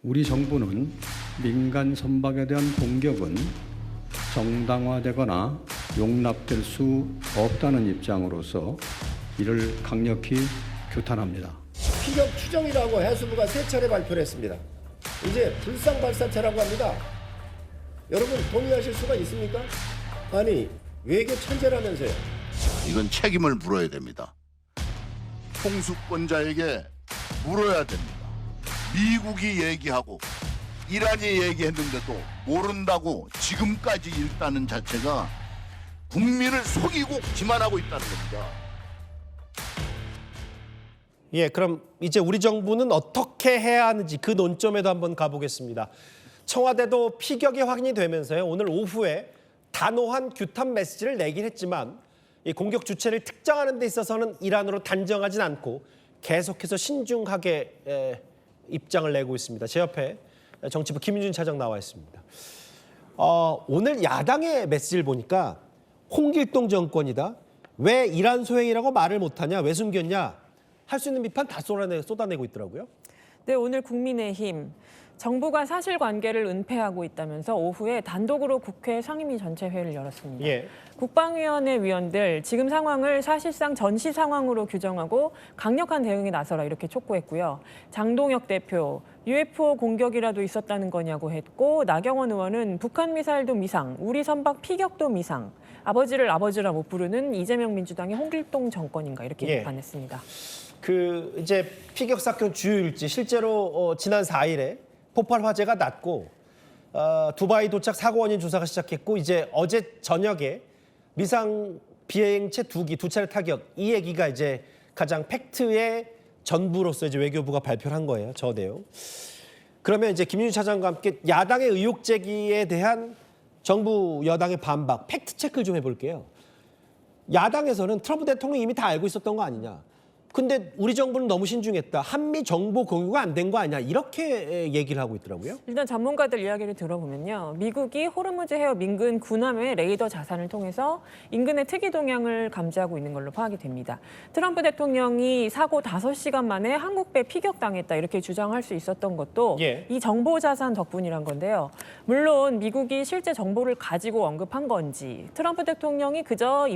우리 정부는 민간 선박에 대한 공격은 정당화되거나 용납될 수 없다는 입장으로서 이를 강력히 규탄합니다. 피격 추정이라고 해수부가 3차례 발표를 했습니다. 이제 불상 발사체라고 합니다. 여러분 동의하실 수가 있습니까? 아니 외교 천재라면서요. 이건 책임을 물어야 됩니다. 통수권자에게 물어야 됩니다. 미국이 얘기하고 이란이 얘기했는데도 모른다고 지금까지 읽다는 자체가 국민을 속이고 기만하고 있다는 겁니다. 예, 그럼 이제 우리 정부는 어떻게 해야 하는지 그 논점에도 한번 가보겠습니다. 청와대도 피격이 확인이 되면서요. 오늘 오후에 단호한 규탄 메시지를 내긴 했지만 이 공격 주체를 특정하는 데 있어서는 이란으로 단정하진 않고 계속해서 신중하게 입장을 내고 있습니다. 제 옆에 정치부 김윤준 차장 나와 있습니다. 오늘 야당의 메시지를 보니까 홍길동 정권이다. 왜 이란 소행이라고 말을 못하냐? 왜 숨겼냐? 할 수 있는 비판 다 쏟아내고 있더라고요. 네, 오늘 국민의힘 정부가 사실관계를 은폐하고 있다면서 오후에 단독으로 국회 상임위 전체 회의를 열었습니다. 예. 국방위원회 위원들 지금 상황을 사실상 전시 상황으로 규정하고 강력한 대응에 나서라 이렇게 촉구했고요. 장동혁 대표 UFO 공격이라도 있었다는 거냐고 했고 나경원 의원은 북한 미사일도 미상, 우리 선박 피격도 미상, 아버지를 아버지라 못 부르는 이재명 민주당의 홍길동 정권인가 이렇게 예. 비판했습니다. 이제 피격 사건 주요일지 실제로 지난 4일에 폭발 화재가 났고 두바이 도착 사고 원인 조사가 시작했고 이제 어제 저녁에 미상 비행체 2기 두 차례 타격 이 얘기가 이제 가장 팩트의 전부로서 이제 외교부가 발표를 한 거예요. 저 내용. 그러면 이제 김윤준 차장과 함께 야당의 의혹 제기에 대한 정부 여당의 반박 팩트 체크를 좀 해볼게요. 야당에서는 트럼프 대통령이 이미 다 알고 있었던 거 아니냐. 근데 우리 정부는 너무 신중했다. 한미 정보 공유가 안 된 거 아니야. 이렇게 얘기를 하고 있더라고요. 일단 전문가들 이야기를 들어보면요. 미국이 호르무즈 해협 인근 군함의 레이더 자산을 통해서 인근의 특이 동향을 감지하고 있는 걸로 파악이 됩니다. 트럼프 대통령이 사고 5시간 만에 한국배 피격당했다 이렇게 주장할 수 있었던 것도 예. 이 정보 자산 덕분이란 건데요. 물론 미국이 실제 정보를 가지고 언급한 건지 트럼프 대통령이 그저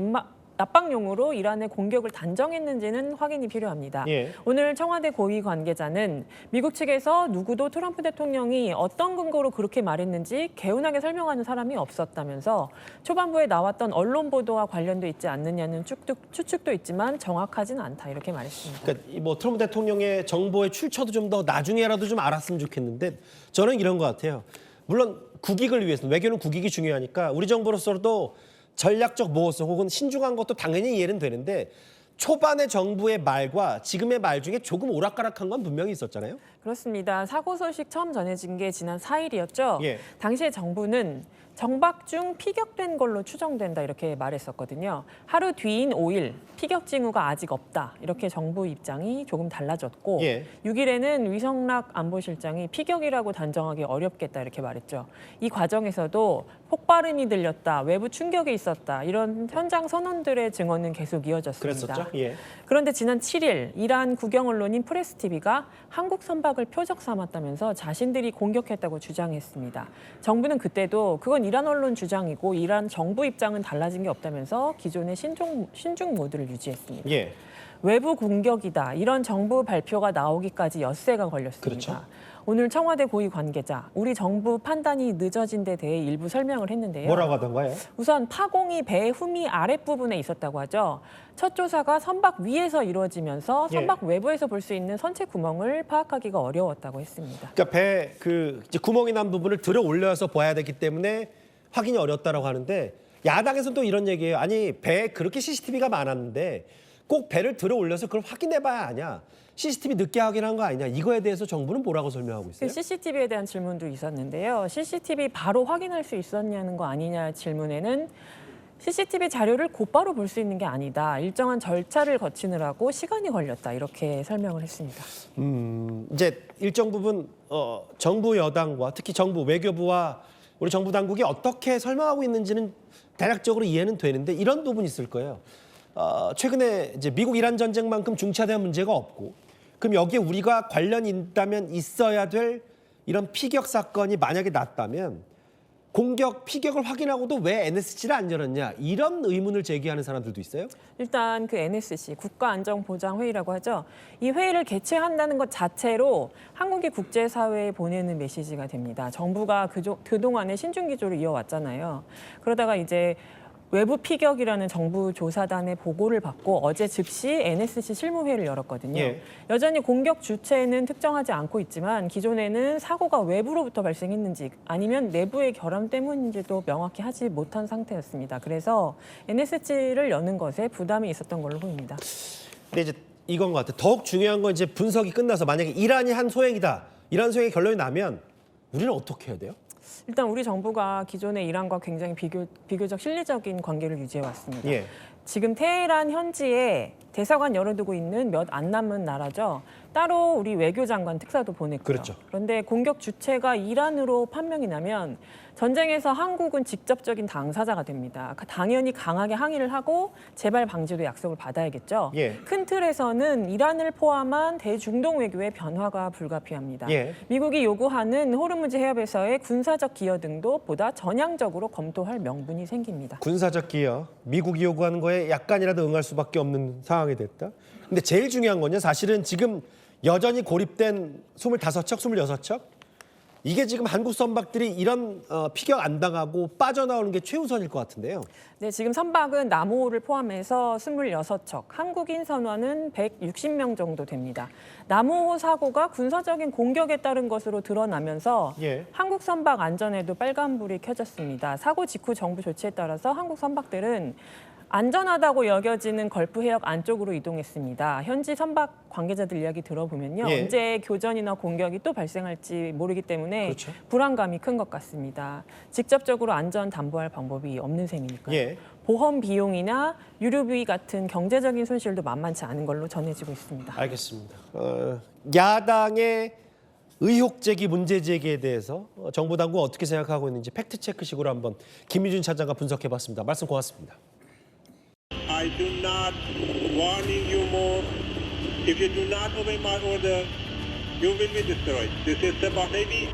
압박용으로 이란의 공격을 단정했는지는 확인이 필요합니다. 예. 오늘 청와대 고위 관계자는 미국 측에서 누구도 트럼프 대통령이 어떤 근거로 그렇게 말했는지 개운하게 설명하는 사람이 없었다면서 초반부에 나왔던 언론 보도와 관련돼 있지 않느냐는 추측도 있지만 정확하진 않다 이렇게 말했습니다. 그러니까 트럼프 대통령의 정보의 출처도 좀 더 나중에라도 좀 알았으면 좋겠는데 저는 이런 것 같아요. 물론 국익을 위해서는 외교는 국익이 중요하니까 우리 정부로서도 전략적 모호성 혹은 신중한 것도 당연히 이해는 되는데 초반의 정부의 말과 지금의 말 중에 조금 오락가락한 건 분명히 있었잖아요. 그렇습니다. 사고 소식 처음 전해진 게 지난 4일이었죠. 예. 당시에 정부는 정박 중 피격된 걸로 추정된다 이렇게 말했었거든요. 하루 뒤인 5일 피격 징후가 아직 없다 이렇게 정부 입장이 조금 달라졌고 예. 6일에는 위성락 안보실장이 피격이라고 단정하기 어렵겠다 이렇게 말했죠. 이 과정에서도 폭발음이 들렸다, 외부 충격이 있었다 이런 현장 선원들의 증언은 계속 이어졌습니다. 그랬었죠. 예. 그런데 지난 7일 이란 국영 언론인 프레스 TV가 한국 선박을 표적 삼았다면서 자신들이 공격했다고 주장했습니다. 정부는 그때도 그건 이란 언론 주장이고 이란 정부 입장은 달라진 게 없다면서 기존의 신중 모드를 유지했습니다. 예. 외부 공격이다 이런 정부 발표가 나오기까지 엿새가 걸렸습니다. 그렇죠. 오늘 청와대 고위 관계자 우리 정부 판단이 늦어진 데 대해 일부 설명을 했는데요. 뭐라고 하던가요? 우선 파공이 배 후미 아랫부분에 있었다고 하죠. 첫 조사가 선박 위에서 이루어지면서 선박 외부에서 볼 수 있는 선체 구멍을 파악하기가 어려웠다고 했습니다. 그러니까 배 이제 구멍이 난 부분을 들어 올려서 봐야 되기 때문에 확인이 어렵다라고 하는데 야당에서는 또 이런 얘기예요. 아니 배에 그렇게 CCTV가 많았는데 꼭 배를 들어 올려서 그걸 확인해봐야 하냐. CCTV 늦게 확인한 거 아니냐. 이거에 대해서 정부는 뭐라고 설명하고 있어요? CCTV에 대한 질문도 있었는데요. CCTV 바로 확인할 수 있었냐는 거 아니냐 질문에는 CCTV 자료를 곧바로 볼 수 있는 게 아니다. 일정한 절차를 거치느라고 시간이 걸렸다. 이렇게 설명을 했습니다. 이제 일정 부분 정부 여당과 특히 정부 외교부와 우리 정부 당국이 어떻게 설명하고 있는지는 대략적으로 이해는 되는데 이런 부분이 있을 거예요. 최근에 이제 미국 이란 전쟁만큼 중차대한 문제가 없고 그럼 여기에 우리가 관련이 있다면 있어야 될 이런 피격 사건이 만약에 났다면 피격을 확인하고도 왜 NSC를 안 열었냐 이런 의문을 제기하는 사람들도 있어요. 일단 그 NSC 국가안전보장회의라고 하죠. 이 회의를 개최한다는 것 자체로 한국이 국제사회에 보내는 메시지가 됩니다. 정부가 그동안의 신중기조를 이어왔잖아요. 그러다가 이제 외부 피격이라는 정부 조사단의 보고를 받고 어제 즉시 NSC 실무회의를 열었거든요. 예. 여전히 공격 주체는 특정하지 않고 있지만 기존에는 사고가 외부로부터 발생했는지 아니면 내부의 결함 때문인지도 명확히 하지 못한 상태였습니다. 그래서 NSC를 여는 것에 부담이 있었던 걸로 보입니다. 근데 이제 이건 것 같아요. 더욱 중요한 건 이제 분석이 끝나서 만약에 이란이 한 소행이다. 이란 소행의 결론이 나면 우리는 어떻게 해야 돼요? 일단 우리 정부가 기존의 이란과 굉장히 비교적 실리적인 관계를 유지해 왔습니다. 예. 지금 테헤란 현지에 대사관 열어두고 있는 몇 안 남은 나라죠. 따로 우리 외교장관 특사도 보냈고요. 그렇죠. 그런데 공격 주체가 이란으로 판명이 나면 전쟁에서 한국은 직접적인 당사자가 됩니다. 당연히 강하게 항의를 하고 재발 방지도 약속을 받아야겠죠. 예. 큰 틀에서는 이란을 포함한 대중동 외교의 변화가 불가피합니다. 예. 미국이 요구하는 호르무즈 해협에서의 군사적 기여 등도 보다 전향적으로 검토할 명분이 생깁니다. 군사적 기여, 미국이 요구하는 거에 약간이라도 응할 수밖에 없는 상황이 됐다. 근데 제일 중요한 건요. 사실은 지금 여전히 고립된 25척, 26척 이게 지금 한국 선박들이 이런 피격 안 당하고 빠져나오는 게 최우선일 것 같은데요. 네, 지금 선박은 남호를 포함해서 26척, 한국인 선원은 160명 정도 됩니다. 남호 사고가 군사적인 공격에 따른 것으로 드러나면서 예. 한국 선박 안전에도 빨간불이 켜졌습니다. 사고 직후 정부 조치에 따라서 한국 선박들은 안전하다고 여겨지는 걸프 해역 안쪽으로 이동했습니다. 현지 선박 관계자들 이야기 들어보면요. 예. 언제 교전이나 공격이 또 발생할지 모르기 때문에 그렇죠. 불안감이 큰 것 같습니다. 직접적으로 안전 담보할 방법이 없는 셈이니까요. 예. 보험 비용이나 유류비 같은 경제적인 손실도 만만치 않은 걸로 전해지고 있습니다. 알겠습니다. 야당의 의혹 제기, 문제 제기에 대해서 정부 당국 어떻게 생각하고 있는지 팩트 체크식으로 한번 김유준 차장과 분석해봤습니다. 말씀 고맙습니다. I do not warning you more. If you do not obey my order, you will be destroyed. This is Sabah Navy.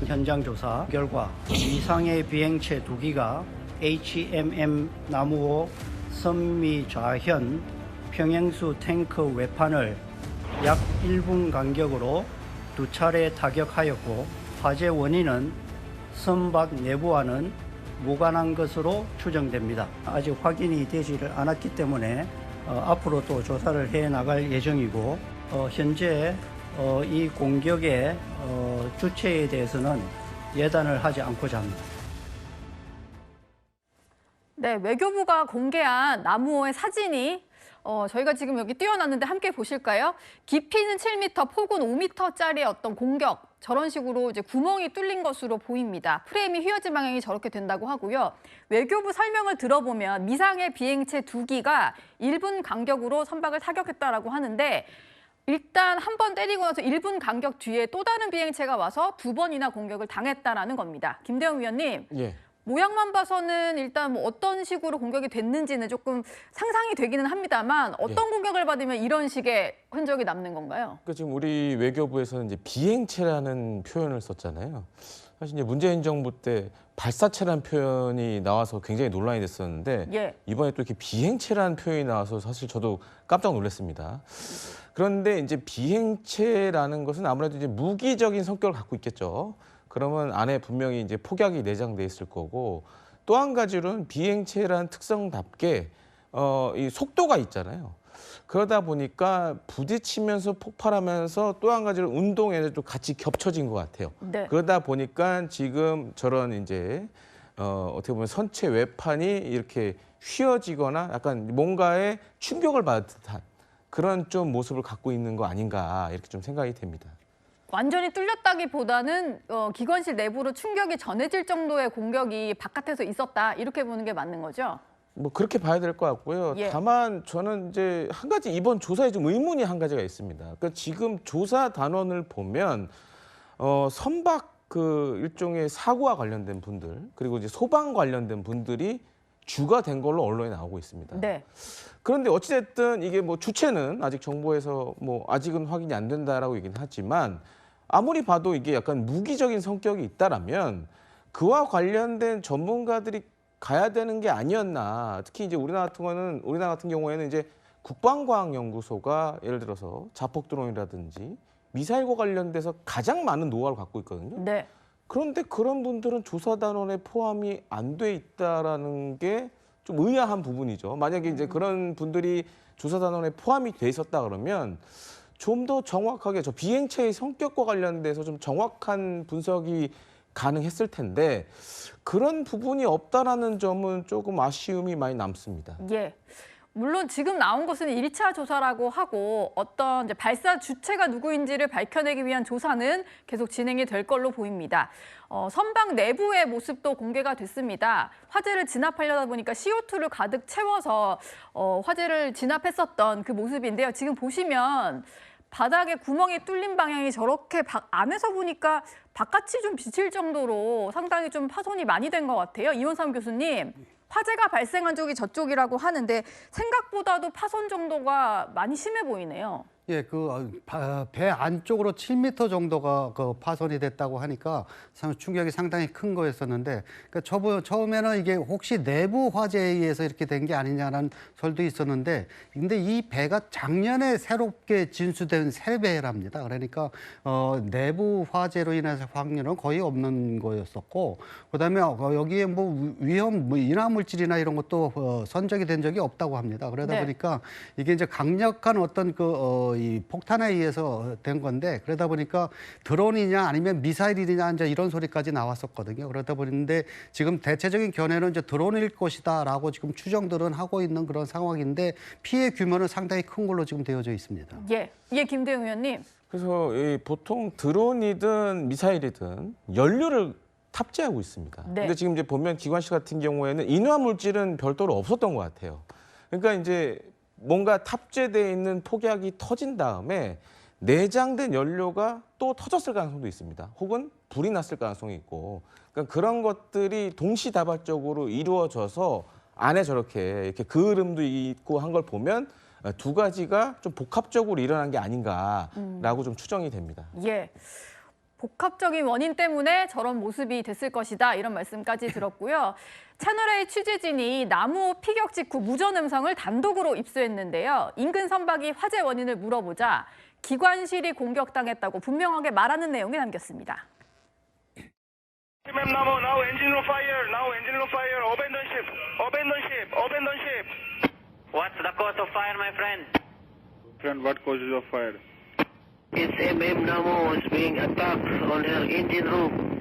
현장 조사 결과 이상의 비행체 2기가 HMM 나무호 선미 좌현 평행수 탱크 외판을 약 1분 간격으로 2차례 타격하였고 화재 원인은 선박 내부와는 무관한 것으로 추정됩니다. 아직 확인이 되지를 않았기 때문에 앞으로 또 조사를 해 나갈 예정이고 현재 이 공격의 주체에 대해서는 예단을 하지 않고자 합니다. 네, 외교부가 공개한 나무호의 사진이 저희가 지금 여기 띄워놨는데 함께 보실까요? 깊이는 7m, 폭은 5m짜리의 어떤 공격, 저런 식으로 이제 구멍이 뚫린 것으로 보입니다. 프레임이 휘어진 방향이 저렇게 된다고 하고요. 외교부 설명을 들어보면 미상의 비행체 2기가 1분 간격으로 선박을 타격했다라고 하는데 일단 한 번 때리고 나서 1분 간격 뒤에 또 다른 비행체가 와서 2번이나 공격을 당했다라는 겁니다. 김대영 위원님. 예. 모양만 봐서는 일단 뭐 어떤 식으로 공격이 됐는지는 조금 상상이 되기는 합니다만 어떤 공격을 받으면 이런 식의 흔적이 남는 건가요? 그러니까 지금 우리 외교부에서는 이제 비행체라는 표현을 썼잖아요. 사실 이제 문재인 정부 때 발사체라는 표현이 나와서 굉장히 논란이 됐었는데 예. 이번에 또 이렇게 비행체라는 표현이 나와서 사실 저도 깜짝 놀랐습니다. 그런데 이제 비행체라는 것은 아무래도 이제 무기적인 성격을 갖고 있겠죠. 그러면 안에 분명히 이제 폭약이 내장돼 있을 거고 또 한 가지로는 비행체라는 특성답게 이 속도가 있잖아요. 그러다 보니까 부딪히면서 폭발하면서 또 한 가지로 운동에도 같이 겹쳐진 것 같아요. 네. 그러다 보니까 지금 저런 이제 어떻게 보면 선체 외판이 이렇게 휘어지거나 약간 뭔가에 충격을 받은 듯한 그런 좀 모습을 갖고 있는 거 아닌가 이렇게 좀 생각이 됩니다. 완전히 뚫렸다기보다는 기관실 내부로 충격이 전해질 정도의 공격이 바깥에서 있었다 이렇게 보는 게 맞는 거죠? 뭐 그렇게 봐야 될 것 같고요. 예. 다만 저는 이제 한 가지 이번 조사에 좀 의문이 한 가지가 있습니다. 그러니까 지금 조사 단원을 보면 선박 그 일종의 사고와 관련된 분들 그리고 이제 소방 관련된 분들이 주가 된 걸로 언론에 나오고 있습니다. 네. 그런데 어찌됐든 이게 뭐 주체는 아직 정부에서 뭐 아직은 확인이 안 된다라고 얘기는 하지만 아무리 봐도 이게 약간 무기적인 성격이 있다라면 그와 관련된 전문가들이 가야 되는 게 아니었나. 특히 이제 우리나라 같은 경우에는 이제 국방과학연구소가 예를 들어서 자폭 드론이라든지 미사일과 관련돼서 가장 많은 노하우를 갖고 있거든요. 네. 그런데 그런 분들은 조사단원에 포함이 안 돼 있다라는 게 좀 의아한 부분이죠. 만약에 이제 그런 분들이 조사단원에 포함이 돼 있었다 그러면 좀 더 정확하게 저 비행체의 성격과 관련돼서 좀 정확한 분석이 가능했을 텐데 그런 부분이 없다라는 점은 조금 아쉬움이 많이 남습니다. 예. 물론 지금 나온 것은 1차 조사라고 하고 어떤 이제 발사 주체가 누구인지를 밝혀내기 위한 조사는 계속 진행이 될 걸로 보입니다. 선박 내부의 모습도 공개가 됐습니다. 화재를 진압하려다 보니까 CO2를 가득 채워서 화재를 진압했었던 그 모습인데요. 지금 보시면 바닥에 구멍이 뚫린 방향이 저렇게 안에서 보니까 바깥이 좀 비칠 정도로 상당히 좀 파손이 많이 된 것 같아요. 이원삼 교수님. 화재가 발생한 쪽이 저쪽이라고 하는데 생각보다도 파손 정도가 많이 심해 보이네요. 예, 배 안쪽으로 7m 정도가 파손이 됐다고 하니까 충격이 상당히 큰 거였었는데, 그러니까 처음에는 이게 혹시 내부 화재에 의해서 이렇게 된 게 아니냐라는 설도 있었는데, 근데 이 배가 작년에 새롭게 진수된 새 배랍니다. 그러니까 내부 화재로 인해서 확률은 거의 없는 거였었고, 그다음에 여기에 뭐 위험, 인화 물질이나 이런 것도 선적이 된 적이 없다고 합니다. 그러다 네. 보니까 이게 이제 강력한 어떤 이 폭탄에 의해서 된 건데, 그러다 보니까 드론이냐 아니면 미사일이냐 이제 이런 소리까지 나왔었거든요. 그러다 보는데 지금 대체적인 견해는 이제 드론일 것이다라고 지금 추정들은 하고 있는 그런 상황인데 피해 규모는 상당히 큰 걸로 지금 되어져 있습니다. 예, 김대웅 의원님. 그래서 보통 드론이든 미사일이든 연료를 탑재하고 있습니다. 네. 근데 지금 이제 보면 기관실 같은 경우에는 인화 물질은 별도로 없었던 것 같아요. 그러니까 이제 뭔가 탑재되어 있는 폭약이 터진 다음에 내장된 연료가 또 터졌을 가능성도 있습니다. 혹은 불이 났을 가능성이 있고, 그러니까 그런 것들이 동시다발적으로 이루어져서 안에 저렇게 이렇게 그을음도 있고 한 걸 보면 두 가지가 좀 복합적으로 일어난 게 아닌가라고 좀 추정이 됩니다. 예. 복합적인 원인 때문에 저런 모습이 됐을 것이다 이런 말씀까지 들었고요. 채널A 취재진이 나무호 피격 직후 무전 음성을 단독으로 입수했는데요. 인근 선박이 화재 원인을 물어보자 기관실이 공격당했다고 분명하게 말하는 내용이 담겼습니다. Ma'am, now engine room fire, abandon ship. What's the cause of fire, my friend? Friend, what causes of fire? It's MM Namo is being attacked on her engine room.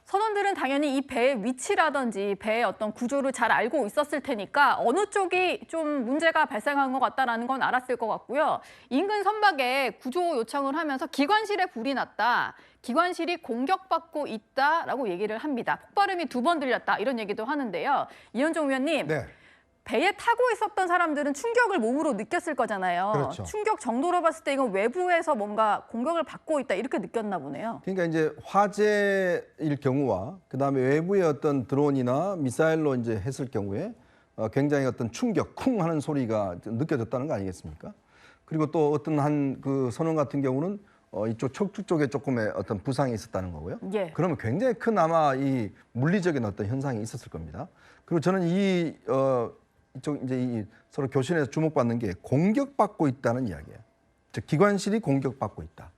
선원들은 당연히 이 배의 위치라든지 배의 어떤 구조를 잘 알고 있었을 테니까 어느 쪽이 좀 문제가 발생한 것 같다라는 건 알았을 것 같고요. 인근 선박에 구조 요청을 하면서 기관실에 불이 났다. 기관실이 공격받고 있다라고 얘기를 합니다. 폭발음이 2번 들렸다 이런 얘기도 하는데요. 이현종 위원님. 네. 배에 타고 있었던 사람들은 충격을 몸으로 느꼈을 거잖아요. 그렇죠. 충격 정도로 봤을 때 이건 외부에서 뭔가 공격을 받고 있다 이렇게 느꼈나 보네요. 그러니까 이제 화재일 경우와 그다음에 외부의 어떤 드론이나 미사일로 이제 했을 경우에 굉장히 어떤 충격, 쿵 하는 소리가 느껴졌다는 거 아니겠습니까? 그리고 또 어떤 한 그 선원 같은 경우는 이쪽 척추 쪽에 조금의 어떤 부상이 있었다는 거고요. 예. 그러면 굉장히 큰 아마 이 물리적인 어떤 현상이 있었을 겁니다. 그리고 저는 이쪽 이제 이 서로 교신에서 주목받는 게 공격받고 있다는 이야기예요. 즉 기관실이 공격받고 있다.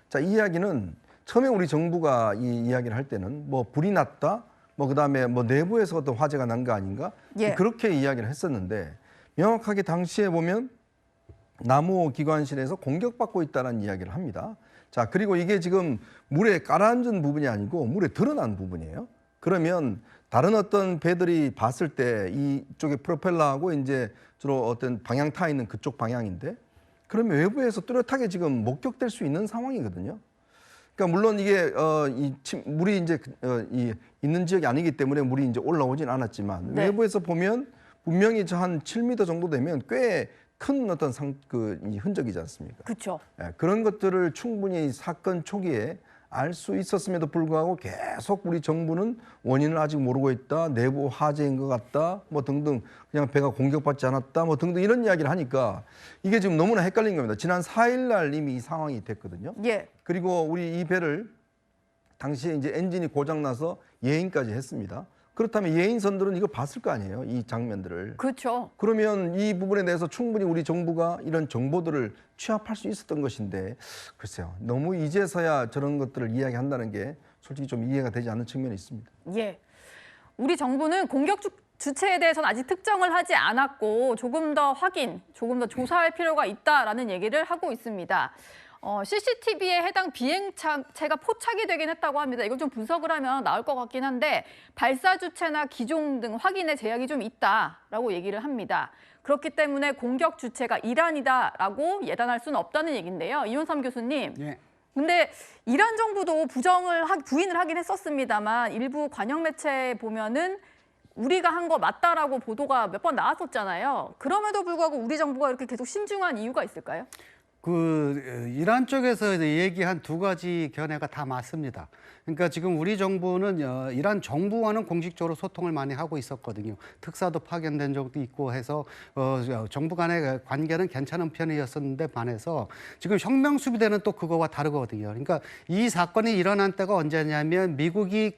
자, 이 이야기는 처음에 우리 정부가 이 이야기를 할 때는 뭐 불이 났다, 뭐 그다음에 뭐 내부에서 어떤 화재가 난 거 아닌가 예. 그렇게 이야기를 했었는데 명확하게 당시에 보면 나무호 기관실에서 공격받고 있다는 이야기를 합니다. 자, 그리고 이게 지금 물에 가라앉은 부분이 아니고 물에 드러난 부분이에요. 그러면 다른 어떤 배들이 봤을 때 이쪽에 프로펠러하고 이제 주로 어떤 방향 타 있는 그쪽 방향인데 그러면 외부에서 뚜렷하게 지금 목격될 수 있는 상황이거든요. 그러니까 물론 이게 물이 이제 있는 지역이 아니기 때문에 물이 이제 올라오진 않았지만 네. 외부에서 보면 분명히 저 한 7m 정도 되면 꽤 큰 어떤 이 흔적이지 않습니까? 그렇죠. 그런 것들을 충분히 사건 초기에 알 수 있었음에도 불구하고 계속 우리 정부는 원인을 아직 모르고 있다, 내부 화재인 것 같다, 뭐 등등, 그냥 배가 공격받지 않았다, 뭐 등등 이런 이야기를 하니까 이게 지금 너무나 헷갈린 겁니다. 지난 4일 날 이미 이 상황이 됐거든요. 예. 그리고 우리 이 배를 당시에 이제 엔진이 고장나서 예인까지 했습니다. 그렇다면 예인선들은 이거 봤을 거 아니에요, 이 장면들을. 그렇죠. 그러면 이 부분에 대해서 충분히 우리 정부가 이런 정보들을 취합할 수 있었던 것인데, 글쎄요, 너무 이제서야 저런 것들을 이야기한다는 게 솔직히 좀 이해가 되지 않는 측면이 있습니다. 예. 우리 정부는 공격 주체에 대해서는 아직 특정을 하지 않았고 조금 더 확인, 조금 더 조사할 필요가 있다라는 얘기를 하고 있습니다. CCTV에 해당 비행체가 포착이 되긴 했다고 합니다. 이걸 좀 분석을 하면 나올 것 같긴 한데 발사 주체나 기종 등 확인에 제약이 좀 있다라고 얘기를 합니다. 그렇기 때문에 공격 주체가 이란이다라고 예단할 수는 없다는 얘기인데요. 이윤삼 교수님. 예. 근데 이란 정부도 부인을 하긴 했었습니다만 일부 관영 매체에 보면은 우리가 한 거 맞다라고 보도가 몇 번 나왔었잖아요. 그럼에도 불구하고 우리 정부가 이렇게 계속 신중한 이유가 있을까요? 이란 쪽에서 얘기한 두 가지 견해가 다 맞습니다. 그러니까 지금 우리 정부는 이란 정부와는 공식적으로 소통을 많이 하고 있었거든요. 특사도 파견된 적도 있고 해서 정부 간의 관계는 괜찮은 편이었었는데 반해서 지금 혁명수비대는 또 그거와 다르거든요. 그러니까 이 사건이 일어난 때가 언제냐면 미국이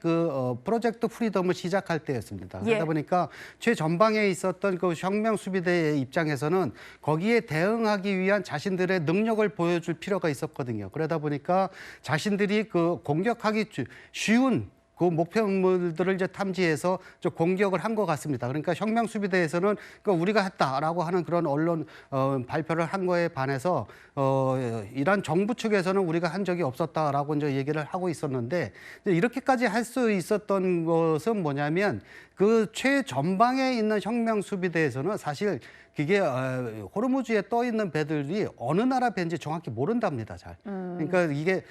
프로젝트 프리덤을 시작할 때였습니다. 그러다 보니까 최전방에 있었던 그 혁명수비대의 입장에서는 거기에 대응하기 위한 자신들의 능력을 보여줄 필요가 있었거든요. 그러다 보니까 자신들이 그 공격하기 쉬운 그 목표물들을 이제 탐지해서 공격을 한 것 같습니다. 그러니까 혁명수비대에서는 우리가 했다라고 하는 그런 언론 발표를 한 거에 반해서 이란 정부 측에서는 우리가 한 적이 없었다라고 이제 얘기를 하고 있었는데 이렇게까지 할 수 있었던 것은 뭐냐면 그 최전방에 있는 혁명수비대에서는 사실 그게 호르무즈에 떠 있는 배들이 어느 나라 배인지 정확히 모른답니다, 잘. 그러니까 이게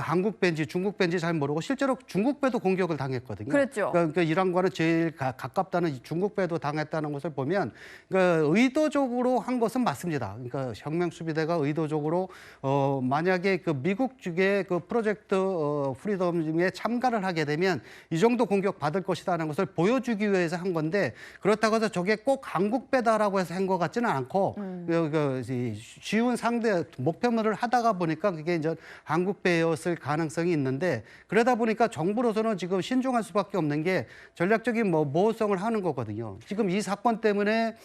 한국 배인지 중국 배인지 잘 모르고 실제로 중국 배도 공격을 당했거든요. 그렇죠. 그러니까 이란과는 제일 가깝다는 중국 배도 당했다는 것을 보면 그러니까 의도적으로 한 것은 맞습니다. 그러니까 혁명수비대가 의도적으로 만약에 그 미국 측의 그 프로젝트 프리덤에 참가를 하게 되면 이 정도 공격 받을 것이다라는 것을 보여주기 위해서 한 건데 그렇다고 해서 저게 꼭 한국 배다라고 해서 한 것 같지는 않고 쉬운 상대 목표물을 하다가 보니까 그게 이제 한국 배였을 가능성이 있는데 그러다 보니까 정부로서는 지금 신중할 수밖에 없는 게 전략적인 모호성을 하는 거거든요. 지금 이 사건 때문에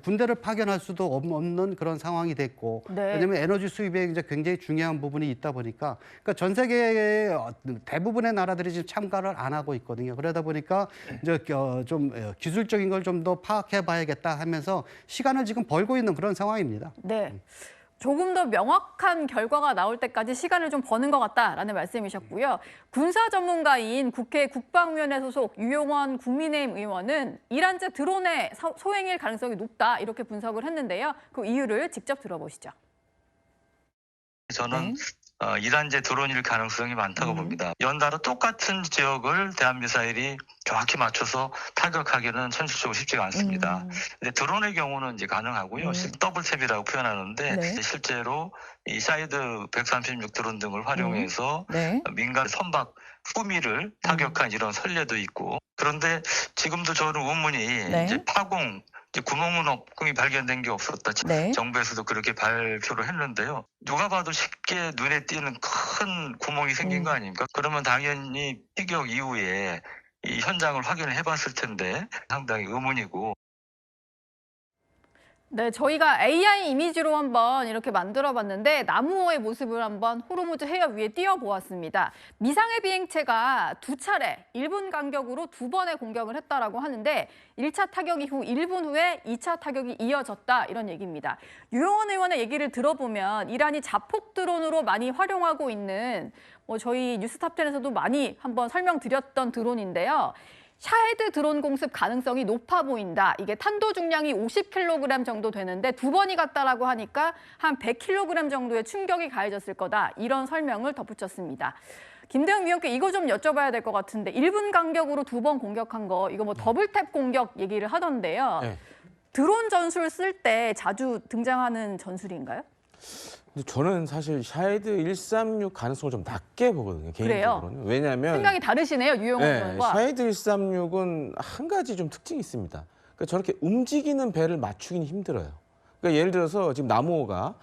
군대를 파견할 수도 없는 그런 상황이 됐고 왜냐하면 에너지 수입에 이제 굉장히 중요한 부분이 있다 보니까 그러니까 전 세계의 대부분의 나라들이 지금 참가를 안 하고 있거든요. 그러다 보니까 이제 좀 기술적인 걸 좀 더 파악해봐야겠다 하면서 시간을 지금 벌고 있는 그런 상황입니다. 네. 조금 더 명확한 결과가 나올 때까지 시간을 좀 버는 것 같다라는 말씀이셨고요. 군사 전문가인 국회 국방위원회 소속 유용원 국민의힘 의원은 이란제 드론의 소행일 가능성이 높다 이렇게 분석을 했는데요. 그 이유를 직접 들어보시죠. 저는 이란제 드론일 가능성이 많다고 봅니다. 연달아 똑같은 지역을 대한미사일이 정확히 맞춰서 타격하기는 현실적으로 쉽지가 않습니다. 근데 드론의 경우는 이제 가능하고요. 더블탭이라고 표현하는데 실제로 이 사이드 136 드론 등을 활용해서 민간 선박 후미를 타격한 이런 선례도 있고 그런데 지금도 저는 의문이 이제 파공 구멍이 발견된 게 없었다. 정부에서도 그렇게 발표를 했는데요. 누가 봐도 쉽게 눈에 띄는 큰 구멍이 생긴 거 아닙니까? 그러면 당연히 피격 이후에 이 현장을 확인을 해봤을 텐데 상당히 의문이고. 네, 저희가 AI 이미지로 한번 이렇게 만들어봤는데 나무호의 모습을 한번 호르무즈 해협 위에 띄워보았습니다. 미상의 비행체가 두 차례 1분 간격으로 2번의 공격을 했다라고 하는데 1차 타격 이후 1분 후에 2차 타격이 이어졌다 이런 얘기입니다. 유용원 의원의 얘기를 들어보면 이란이 자폭 드론으로 많이 활용하고 있는 저희 뉴스탑10에서도 많이 한번 설명드렸던 드론인데요. 샤헤드 드론 공습 가능성이 높아 보인다. 이게 탄도 중량이 50kg 정도 되는데 2번이 갔다라고 하니까 한 100kg 정도의 충격이 가해졌을 거다. 이런 설명을 덧붙였습니다. 김대웅 위원께 이거 좀 여쭤봐야 될 것 같은데 1분 간격으로 2번 공격한 거 이거 더블탭 공격 얘기를 하던데요. 드론 전술 쓸 때 자주 등장하는 전술인가요? 근데 저는 사실 샤헤드 136 가능성을 좀 낮게 보거든요. 개인적으로는. 왜냐하면 생각이 다르시네요, 유영호 의원과. 샤헤드 136은 한 가지 좀 특징이 있습니다. 그러니까 저렇게 움직이는 배를 맞추기는 힘들어요. 그러니까 예를 들어서 지금 나무호가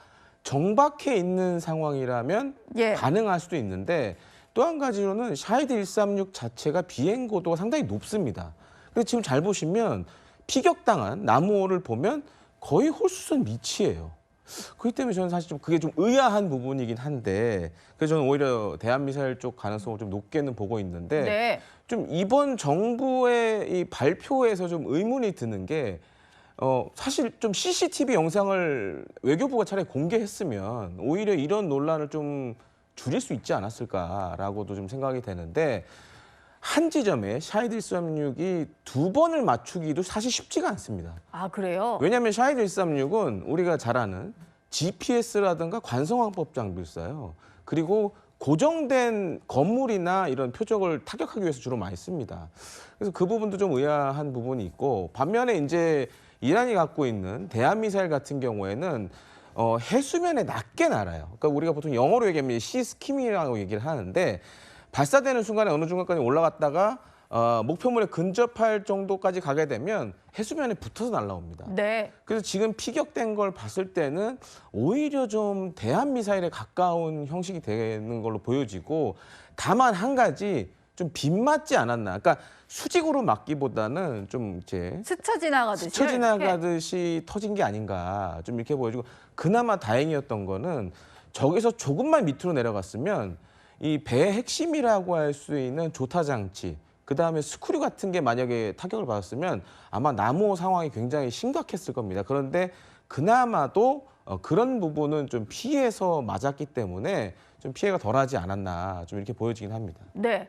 정박해 있는 상황이라면 가능할 수도 있는데 또 한 가지로는 샤헤드 136 자체가 비행 고도가 상당히 높습니다. 그래서 지금 잘 보시면 피격당한 나무호를 보면 거의 홀수선 밑이에요. 그렇기 때문에 저는 사실 좀 그게 좀 의아한 부분이긴 한데 그래서 저는 오히려 대한미사일 쪽 가능성을 좀 높게는 보고 있는데 좀 이번 정부의 이 발표에서 좀 의문이 드는 게 사실 좀 CCTV 영상을 외교부가 차라리 공개했으면 오히려 이런 논란을 좀 줄일 수 있지 않았을까라고도 좀 생각이 되는데 한 지점에 샤헤드 136이 2번을 맞추기도 사실 쉽지가 않습니다. 아, 그래요? 왜냐하면 샤헤드 136은 우리가 잘 아는 GPS라든가 관성항법 장비를 써요. 그리고 고정된 건물이나 이런 표적을 타격하기 위해서 주로 많이 씁니다. 그래서 그 부분도 좀 의아한 부분이 있고 반면에 이제 이란이 갖고 있는 대한미사일 같은 경우에는 해수면에 낮게 날아요. 그러니까 우리가 보통 영어로 얘기하면 시스킴이라고 얘기를 하는데 발사되는 순간에 어느 중간까지 올라갔다가 목표물에 근접할 정도까지 가게 되면 해수면에 붙어서 날아옵니다. 그래서 지금 피격된 걸 봤을 때는 오히려 좀 대한미사일에 가까운 형식이 되는 걸로 보여지고 다만 한 가지 좀 빗맞지 않았나. 그러니까 수직으로 맞기보다는 좀 이제 스쳐 지나가듯이 터진 게 아닌가 좀 이렇게 보여지고 그나마 다행이었던 거는 저기서 조금만 밑으로 내려갔으면 이 배의 핵심이라고 할 수 있는 조타 장치, 그다음에 스크류 같은 게 만약에 타격을 받았으면 아마 나무호 상황이 굉장히 심각했을 겁니다. 그런데 그나마도 그런 부분은 좀 피해서 맞았기 때문에 좀 피해가 덜하지 않았나 좀 이렇게 보여지긴 합니다. 네.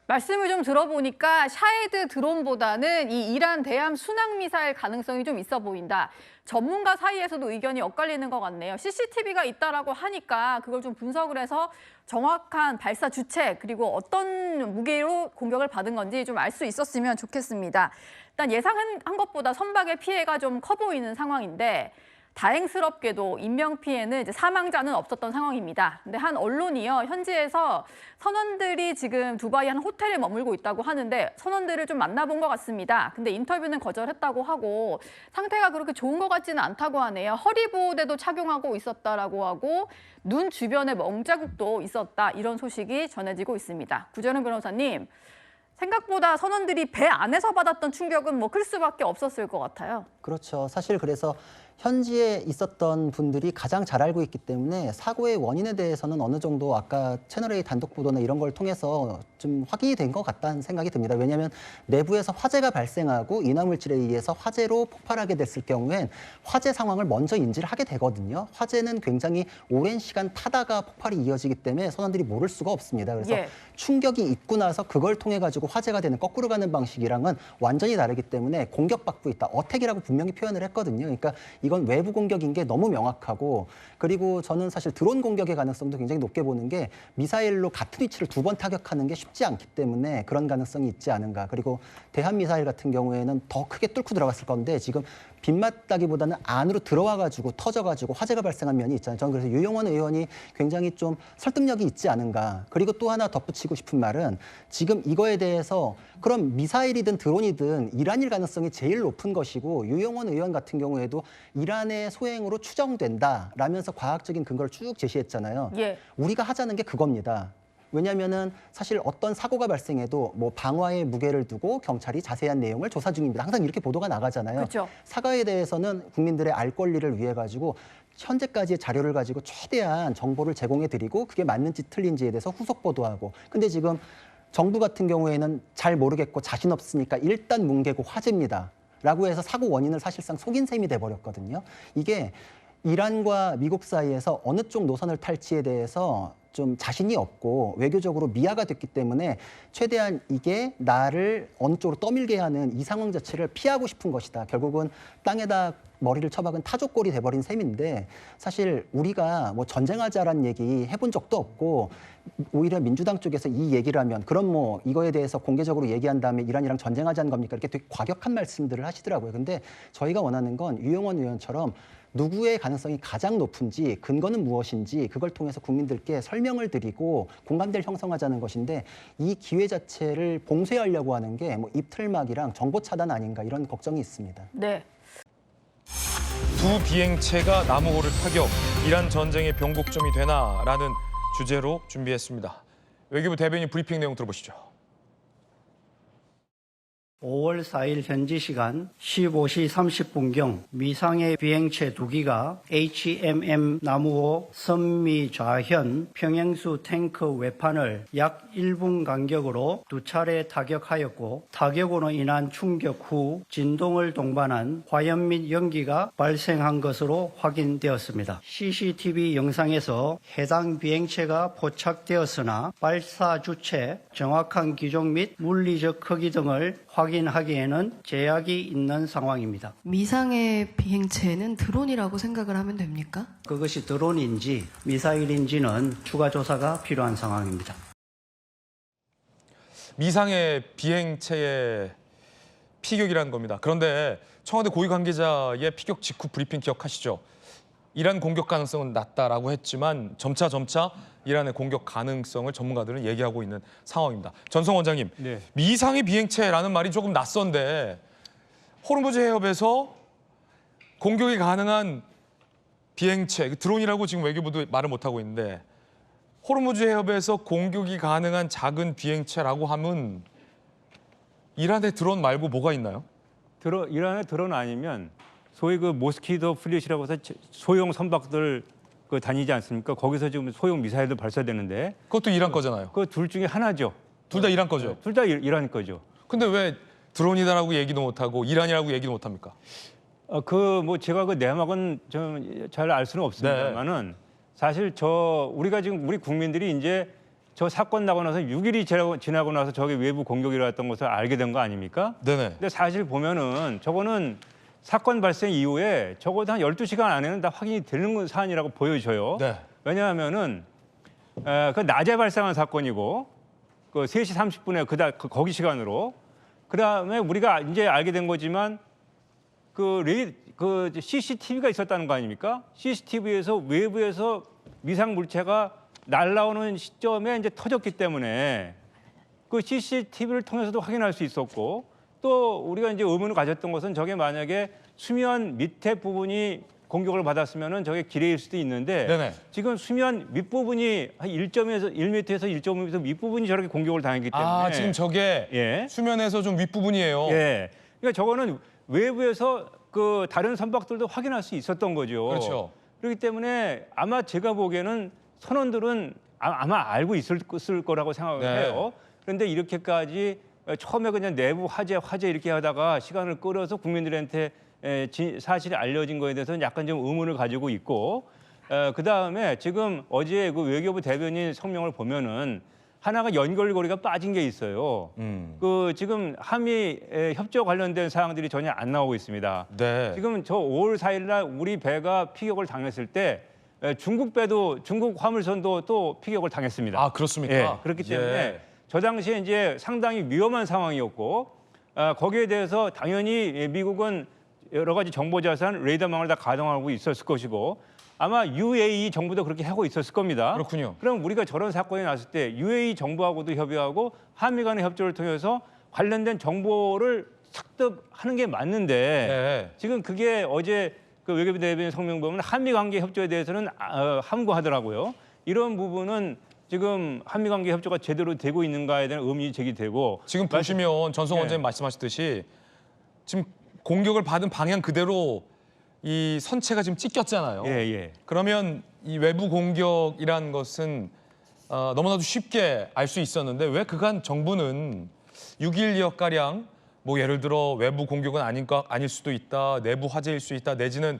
말씀을 좀 들어보니까 샤헤드 드론보다는 이 이란 대함 순항 미사일 가능성이 좀 있어 보인다. 전문가 사이에서도 의견이 엇갈리는 것 같네요. CCTV가 있다라고 하니까 그걸 좀 분석을 해서 정확한 발사 주체 그리고 어떤 무게로 공격을 받은 건지 좀 알 수 있었으면 좋겠습니다. 일단 예상한 것보다 선박의 피해가 좀 커 보이는 상황인데 다행스럽게도 인명피해는 이제 사망자는 없었던 상황입니다. 근데 한 언론이요, 현지에서 선원들이 지금 두바이 한 호텔에 머물고 있다고 하는데 선원들을 좀 만나본 것 같습니다. 근데 인터뷰는 거절했다고 하고 상태가 그렇게 좋은 것 같지는 않다고 하네요. 허리보호대도 착용하고 있었다라고 하고 눈 주변에 멍자국도 있었다. 이런 소식이 전해지고 있습니다. 구전은 변호사님, 생각보다 선원들이 배 안에서 받았던 충격은 뭐 클 수밖에 없었을 것 같아요. 그렇죠. 사실 그래서 현지에 있었던 분들이 가장 잘 알고 있기 때문에 사고의 원인에 대해서는 어느 정도 아까 채널A 단독 보도나 이런 걸 통해서 좀 확인이 된 것 같다는 생각이 듭니다. 왜냐하면 내부에서 화재가 발생하고 인화물질에 의해서 화재로 폭발하게 됐을 경우엔 화재 상황을 먼저 인지를 하게 되거든요. 화재는 굉장히 오랜 시간 타다가 폭발이 이어지기 때문에 선원들이 모를 수가 없습니다. 그래서 충격이 있고 나서 그걸 통해 가지고 화재가 되는 거꾸로 가는 방식이랑은 완전히 다르기 때문에 공격받고 있다. 어택이라고 분명히 표현을 했거든요. 그러니까 이건 외부 공격인 게 너무 명확하고 그리고 저는 사실 드론 공격의 가능성도 굉장히 높게 보는 게 미사일로 같은 위치를 2번 타격하는 게 쉽지 않기 때문에 그런 가능성이 있지 않은가. 그리고 대한미사일 같은 경우에는 더 크게 뚫고 들어갔을 건데 지금 빗맞다기보다는 안으로 들어와가지고 터져가지고 화재가 발생한 면이 있잖아요. 저는 그래서 유영원 의원이 굉장히 좀 설득력이 있지 않은가. 그리고 또 하나 덧붙이고 싶은 말은 지금 이거에 대해서 그럼 미사일이든 드론이든 이란일 가능성이 제일 높은 것이고 유영원 의원 같은 경우에도 이란의 소행으로 추정된다라면서 과학적인 근거를 쭉 제시했잖아요. 우리가 하자는 게 그겁니다. 왜냐하면은 사실 어떤 사고가 발생해도 뭐 방화에 무게를 두고 경찰이 자세한 내용을 조사 중입니다. 항상 이렇게 보도가 나가잖아요. 사과에 대해서는 국민들의 알 권리를 위해 가지고 현재까지의 자료를 가지고 최대한 정보를 제공해 드리고 그게 맞는지 틀린지에 대해서 후속 보도하고. 근데 지금 정부 같은 경우에는 잘 모르겠고 자신 없으니까 일단 뭉개고 화재입니다. 라고 해서 사고 원인을 사실상 속인 셈이 돼버렸거든요. 이게 이란과 미국 사이에서 어느 쪽 노선을 탈지에 대해서 좀 자신이 없고 외교적으로 미아가 됐기 때문에 최대한 이게 나를 어느 쪽으로 떠밀게 하는 이 상황 자체를 피하고 싶은 것이다. 결국은 땅에다 머리를 쳐박은 타조꼴이 돼버린 셈인데 사실 우리가 뭐 전쟁하자라는 얘기 해본 적도 없고 오히려 민주당 쪽에서 이 얘기를 하면 그럼 뭐 이거에 대해서 공개적으로 얘기한 다음에 이란이랑 전쟁하자는 겁니까? 이렇게 되게 과격한 말씀들을 하시더라고요. 근데 저희가 원하는 건 유영원 의원처럼 누구의 가능성이 가장 높은지 근거는 무엇인지 그걸 통해서 국민들께 설명을 드리고 공감대를 형성하자는 것인데 이 기회 자체를 봉쇄하려고 하는 게 뭐 입틀막이랑 정보 차단 아닌가 이런 걱정이 있습니다. 네. 두 비행체가 나무호를 타격, 이란 전쟁의 변곡점이 되나라는 주제로 준비했습니다. 외교부 대변인 브리핑 내용 들어보시죠. 5월 4일 현지 시간 15시 30분경 미상의 비행체 2기가 HMM 나무호 선미 좌현 평행수 탱크 외판을 약 1분 간격으로 2차례 타격하였고 타격으로 인한 충격 후 진동을 동반한 화염 및 연기가 발생한 것으로 확인되었습니다. CCTV 영상에서 해당 비행체가 포착되었으나 발사 주체, 정확한 기종 및 물리적 크기 등을 확인하기에는 제약이 있는 상황입니다. 미상의 비행체는 드론이라고 생각을 하면 됩니까? 그것이 드론인지 미사일인지는 추가 조사가 필요한 상황입니다. 미상의 비행체의 피격이라는 겁니다. 그런데 청와대 고위 관계자의 피격 직후 브리핑 기억하시죠? 이란 공격 가능성은 낮다라고 했지만 점차 이란의 공격 가능성을 전문가들은 얘기하고 있는 상황입니다. 전성 원장님, 네. 미상의 비행체라는 말이 조금 낯선데 호르무즈 해협에서 공격이 가능한 비행체, 드론이라고 지금 외교부도 말을 못하고 있는데 호르무즈 해협에서 공격이 가능한 작은 비행체라고 하면 이란의 드론 말고 뭐가 있나요? 이란의 드론 아니면 소위 그 모스키토 플릿이라고 해서 소형 선박들 다니지 않습니까? 거기서 지금 소형 미사일도 발사되는데 그것도 이란 거잖아요. 그 둘 중에 하나죠. 둘 다 이란 거죠. 둘 다 이란 거죠. 근데 왜 드론이다라고 얘기도 못하고 이란이라고 얘기도 못합니까? 뭐 제가 그 내막은 좀 잘 알 수는 없습니다만은 사실 우리가 지금 우리 국민들이 이제 저 사건 나고 나서 6일이 지나고 나서 저게 외부 공격이 일어났던 것을 알게 된 거 아닙니까? 네네. 근데 사실 보면은 저거는 사건 발생 이후에 적어도 한 12시간 안에는 다 확인이 되는 사안이라고 보여져요. 네. 왜냐하면은 그 낮에 발생한 사건이고 그 3시 30분에 거기 시간으로 그다음에 우리가 이제 알게 된 거지만 그 CCTV가 있었다는 거 아닙니까? CCTV에서 외부에서 미상 물체가 날아오는 시점에 이제 터졌기 때문에 그 CCTV를 통해서도 확인할 수 있었고 또 우리가 이제 의문을 가졌던 것은 저게 만약에 수면 밑에 부분이 공격을 받았으면은 저게 기뢰일 수도 있는데 네네. 지금 수면 밑부분이 한 1.1m에서 1.5m 밑부분이 저렇게 공격을 당했기 때문에 지금 저게 수면에서 좀 윗부분이에요. 예. 그러니까 저거는 외부에서 그 다른 선박들도 확인할 수 있었던 거죠. 그렇죠. 그렇기 때문에 아마 제가 보기에는 선원들은 아마 알고 있을 거라고 생각을 해요. 그런데 이렇게까지 처음에 그냥 내부 화재 이렇게 하다가 시간을 끌어서 국민들한테 사실이 알려진 거에 대해서는 약간 좀 의문을 가지고 있고 그다음에 지금 어제 그 외교부 대변인 성명을 보면은 하나가 연결고리가 빠진 게 있어요. 그 지금 한미 협조 관련된 사항들이 전혀 안 나오고 있습니다. 네. 지금 저 5월 4일 날 우리 배가 피격을 당했을 때 중국 화물선도 또 피격을 당했습니다. 아, 그렇습니까? 예, 그렇기 때문에 저 당시에 이제 상당히 위험한 상황이었고 거기에 대해서 당연히 미국은 여러 가지 정보 자산, 레이더망을 다 가동하고 있었을 것이고 아마 UAE 정부도 그렇게 하고 있었을 겁니다. 그렇군요. 그럼 우리가 저런 사건이 났을 때 UAE 정부하고도 협의하고 한미 간의 협조를 통해서 관련된 정보를 삭득하는 게 맞는데 지금 그게 어제 그 외교부 대변인 성명 보면 한미 관계 협조에 대해서는 함구하더라고요. 이런 부분은 지금 한미 관계 협조가 제대로 되고 있는가에 대한 의문이 제기되고 지금 보시면 전성 원장님 말씀하셨듯이 지금 공격을 받은 방향 그대로 이 선체가 지금 찢겼잖아요. 그러면 이 외부 공격이란 것은 너무나도 쉽게 알 수 있었는데 왜 그간 정부는 6.12억 뭐 예를 들어 외부 공격은 아닐 수도 있다, 내부 화재일 수 있다, 내지는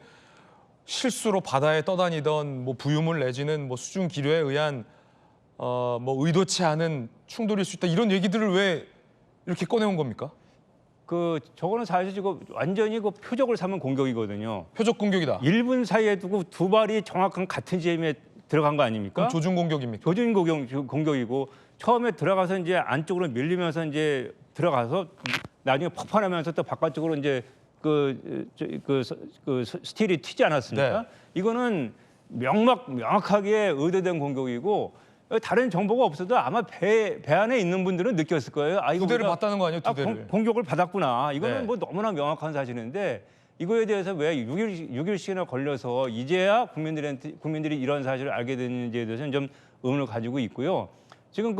실수로 바다에 떠다니던 뭐 부유물 내지는 뭐 수중 기류에 의한 뭐 의도치 않은 충돌일 수 있다 이런 얘기들을 왜 이렇게 꺼내온 겁니까? 저거는 사실 지금 완전히 그 표적을 삼은 공격이거든요. 표적 공격이다. 1분 사이에 두고 두 발이 정확한 같은 지점에 들어간 거 아닙니까? 그럼 조준 공격입니까? 조준 공격이고 처음에 들어가서 이제 안쪽으로 밀리면서 이제 들어가서 나중에 폭발하면서 또 바깥쪽으로 이제 그 스틸이 튀지 않았습니까? 네. 이거는 명확하게 의도된 공격이고 다른 정보가 없어도 아마 배 안에 있는 분들은 느꼈을 거예요. 아, 이거 두 대를 우리가 봤다는 거 아니에요? 두 대를. 공격을 받았구나. 이거는 네. 뭐 너무나 명확한 사실인데 이거에 대해서 왜 6일씩이나 걸려서 이제야 국민들이 이런 사실을 알게 됐는지에 대해서는 좀 의문을 가지고 있고요. 지금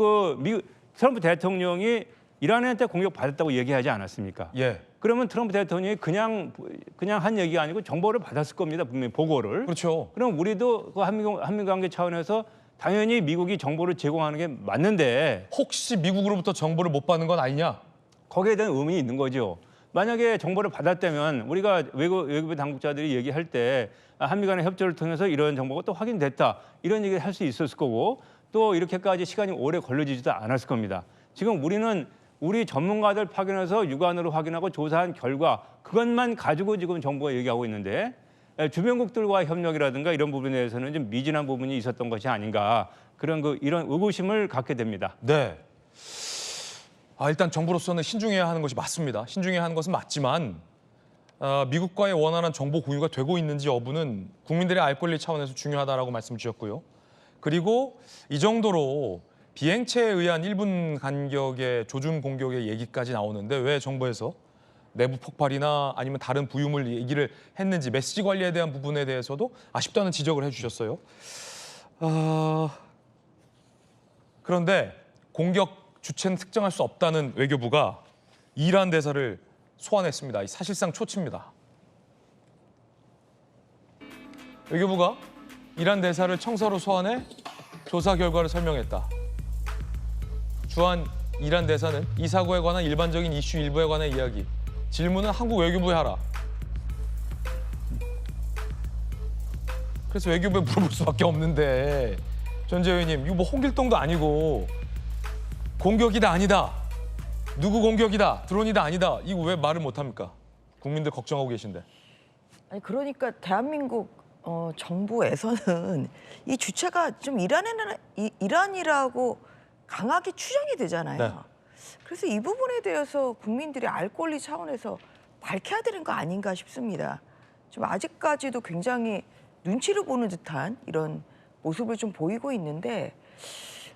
트럼프 대통령이 이란한테 공격 받았다고 얘기하지 않았습니까? 예. 그러면 트럼프 대통령이 그냥 한 얘기가 아니고 정보를 받았을 겁니다. 분명히 보고를. 그렇죠. 그럼 우리도 그 한미 관계 차원에서 당연히 미국이 정보를 제공하는 게 맞는데 혹시 미국으로부터 정보를 못 받는 건 아니냐? 거기에 대한 의문이 있는 거죠. 만약에 정보를 받았다면 우리가 외국의 당국자들이 얘기할 때 한미 간의 협조를 통해서 이런 정보가 또 확인됐다. 이런 얘기를 할 수 있었을 거고 또 이렇게까지 시간이 오래 걸려지지도 않았을 겁니다. 지금 우리는 우리 전문가들 파견해서 육안으로 확인하고 조사한 결과 그것만 가지고 지금 정부가 얘기하고 있는데 주변국들과의 협력이라든가 이런 부분에 대해서는 좀 미진한 부분이 있었던 것이 아닌가 이런 의구심을 갖게 됩니다. 네. 일단 정부로서는 신중해야 하는 것이 맞습니다. 신중해야 하는 것은 맞지만 미국과의 원활한 정보 공유가 되고 있는지 여부는 국민들의 알 권리 차원에서 중요하다라고 말씀 주셨고요. 그리고 이 정도로 비행체에 의한 1분 간격의 조준 공격의 얘기까지 나오는데 왜 정부에서 내부 폭발이나 아니면 다른 부유물 얘기를 했는지 메시지 관리에 대한 부분에 대해서도 아쉽다는 지적을 해주셨어요. 그런데 공격 주체는 특정할 수 없다는 외교부가 이란 대사를 소환했습니다. 사실상 초치입니다. 외교부가 이란 대사를 청사로 소환해 조사 결과를 설명했다. 주한 이란 대사는 이 사고에 관한 일반적인 이슈 일부에 관한 이야기, 질문은 한국 외교부에 하라. 그래서 외교부에 물어볼 수밖에 없는데 전재 의원님, 이거 뭐 홍길동도 아니고 공격이다 아니다, 누구 공격이다, 드론이다 아니다, 이거 왜 말을 못합니까? 국민들 걱정하고 계신데. 아니 그러니까 대한민국 정부에서는 이 주체가 좀 이란이라고 강하게 추정이 되잖아요. 네. 그래서 이 부분에 대해서 국민들이 알 권리 차원에서 밝혀야 되는 거 아닌가 싶습니다. 좀 아직까지도 굉장히 눈치를 보는 듯한 이런 모습을 좀 보이고 있는데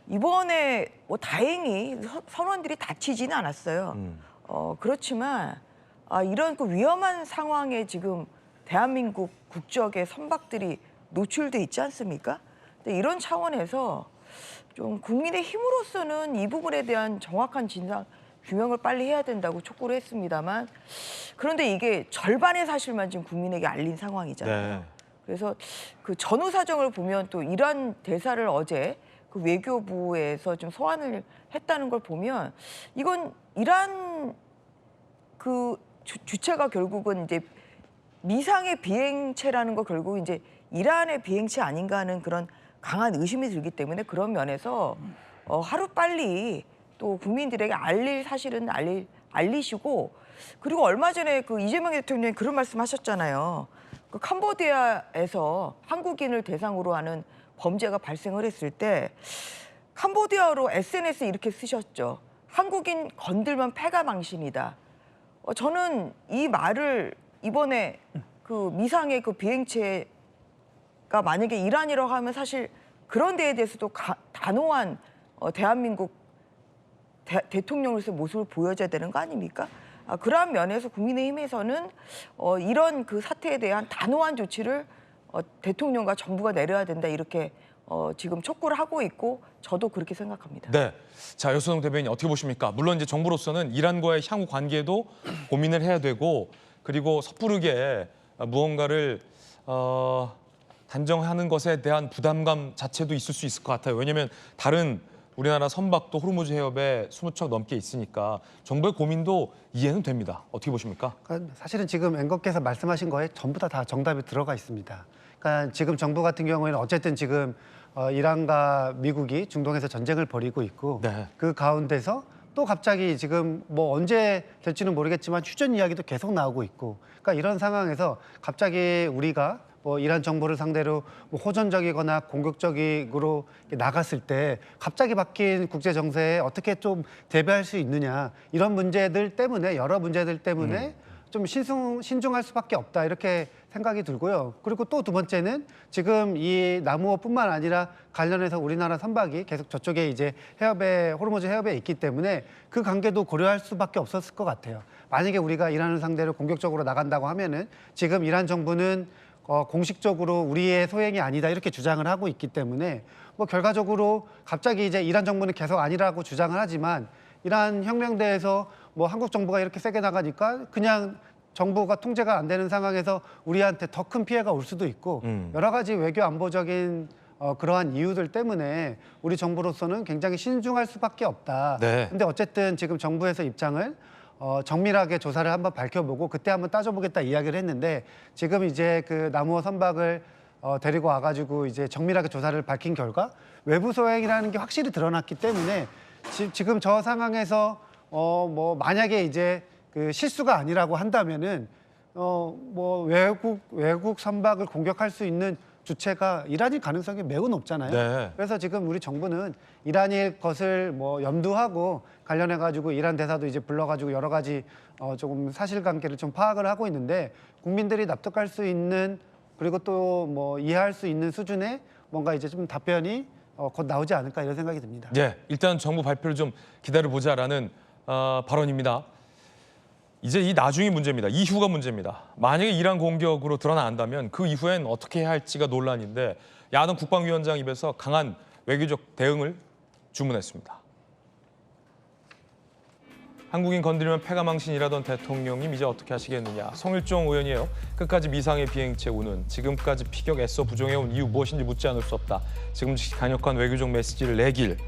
이번에 뭐 다행히 선원들이 다치지는 않았어요. 그렇지만 이런 그 위험한 상황에 지금 대한민국 국적의 선박들이 노출돼 있지 않습니까? 근데 이런 차원에서 좀 국민의 힘으로서는 이 부분에 대한 정확한 진상 규명을 빨리 해야 된다고 촉구를 했습니다만 그런데 이게 절반의 사실만 지금 국민에게 알린 상황이잖아요. 네. 그래서 그 전후 사정을 보면 또 이란 대사를 어제 그 외교부에서 좀 소환을 했다는 걸 보면 이건 이란 그 주체가 결국은 이제 미상의 비행체라는 거 결국 이제 이란의 비행체 아닌가 하는 그런 강한 의심이 들기 때문에 그런 면에서 하루 빨리 또 국민들에게 알릴 사실은 알리시고 그리고 얼마 전에 그 이재명 대통령이 그런 말씀하셨잖아요. 그 캄보디아에서 한국인을 대상으로 하는 범죄가 발생을 했을 때 캄보디아로 SNS에 이렇게 쓰셨죠. 한국인 건들면 패가 망신이다. 저는 이 말을 이번에 그 미상의 그 비행체가 만약에 이란이라고 하면 사실 그런 데에 대해서도 단호한 대한민국 대통령으로서의 모습을 보여줘야 되는 거 아닙니까? 그러한 면에서 국민의힘에서는 이런 그 사태에 대한 단호한 조치를 대통령과 정부가 내려야 된다 이렇게 지금 촉구를 하고 있고 저도 그렇게 생각합니다. 네. 자, 여수동 대변인 어떻게 보십니까? 물론 이제 정부로서는 이란과의 향후 관계도 고민을 해야 되고 그리고 섣부르게 무언가를 단정하는 것에 대한 부담감 자체도 있을 수 있을 것 같아요. 왜냐하면 다른 우리나라 선박도 호르무즈 해협에 20척 넘게 있으니까 정부의 고민도 이해는 됩니다. 어떻게 보십니까? 그러니까 사실은 지금 앵커께서 말씀하신 거에 전부 다 정답이 들어가 있습니다. 그러니까 지금 정부 같은 경우에는 어쨌든 지금 이란과 미국이 중동에서 전쟁을 벌이고 있고 네. 그 가운데서 또 갑자기 지금 뭐 언제 될지는 모르겠지만 휴전 이야기도 계속 나오고 있고, 그러니까 이런 상황에서 갑자기 우리가 뭐 이란 정부를 상대로 뭐 호전적이거나 공격적으로 나갔을 때 갑자기 바뀐 국제 정세에 어떻게 좀 대비할 수 있느냐, 이런 문제들 때문에, 여러 문제들 때문에 좀 신중할 수밖에 없다, 이렇게 생각이 들고요. 그리고 또 두 번째는 지금 이 나무호뿐만 아니라 관련해서 우리나라 선박이 계속 저쪽에 이제 해협에, 호르무즈 해협에 있기 때문에 그 관계도 고려할 수밖에 없었을 것 같아요. 만약에 우리가 이란을 상대로 공격적으로 나간다고 하면은 지금 이란 정부는 공식적으로 우리의 소행이 아니다, 이렇게 주장을 하고 있기 때문에 뭐 결과적으로 갑자기 이제 이란 정부는 계속 아니라고 주장을 하지만 이란 혁명대에서 뭐 한국 정부가 이렇게 세게 나가니까 그냥 정부가 통제가 안 되는 상황에서 우리한테 더 큰 피해가 올 수도 있고 여러 가지 외교 안보적인 그러한 이유들 때문에 우리 정부로서는 굉장히 신중할 수밖에 없다. 네. 근데 어쨌든 지금 정부에서 입장을 정밀하게 조사를 한번 밝혀보고 그때 한번 따져보겠다 이야기를 했는데, 지금 이제 그 나무호 선박을 데리고 와가지고 이제 정밀하게 조사를 밝힌 결과 외부 소행이라는 게 확실히 드러났기 때문에 지금 저 상황에서 뭐 만약에 이제 그 실수가 아니라고 한다면은 뭐 외국 선박을 공격할 수 있는 주체가 이란일 가능성이 매우 높잖아요. 네. 그래서 지금 우리 정부는 이란일 것을 뭐 염두하고 관련해 가지고 이란 대사도 이제 불러가지고 여러 가지 조금 사실관계를 좀 파악을 하고 있는데, 국민들이 납득할 수 있는, 그리고 또 뭐 이해할 수 있는 수준의 뭔가 이제 좀 답변이 곧 나오지 않을까, 이런 생각이 듭니다. 네, 일단 정부 발표를 좀 기다려보자라는 발언입니다. 이제 이 나중이 문제입니다. 이후가 문제입니다. 만약에 이란 공격으로 드러난다면 그 이후엔 어떻게 해야 할지가 논란인데, 야당 국방위원장 입에서 강한 외교적 대응을 주문했습니다. 한국인 건드리면 패가망신이라던 대통령님 이제 어떻게 하시겠느냐. 성일종 의원이에요. 끝까지 미상의 비행체 우는, 지금까지 피격 애써 부정해온 이유 무엇인지 묻지 않을 수 없다. 지금 강력한 외교적 메시지를 내길.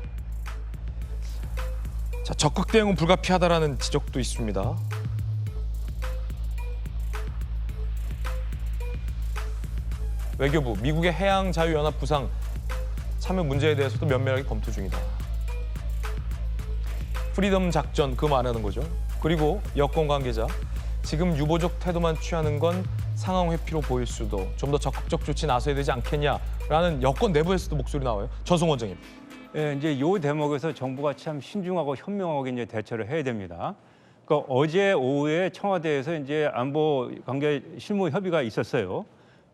자, 적극 대응은 불가피하다라는 지적도 있습니다. 외교부, 미국의 해양자유연합 부상 참여 문제에 대해서도 면밀하게 검토 중이다. 프리덤 작전, 그거 말하는 거죠. 그리고 여권 관계자, 지금 유보적 태도만 취하는 건 상황 회피로 보일 수도, 좀 더 적극적 조치 나서야 되지 않겠냐라는 여권 내부에서도 목소리 나와요. 전송 원장님. 예, 이제 요 대목에서 정부가 참 신중하고 현명하게 이제 대처를 해야 됩니다. 그러니까 어제 오후에 청와대에서 이제 안보 관계 실무 협의가 있었어요.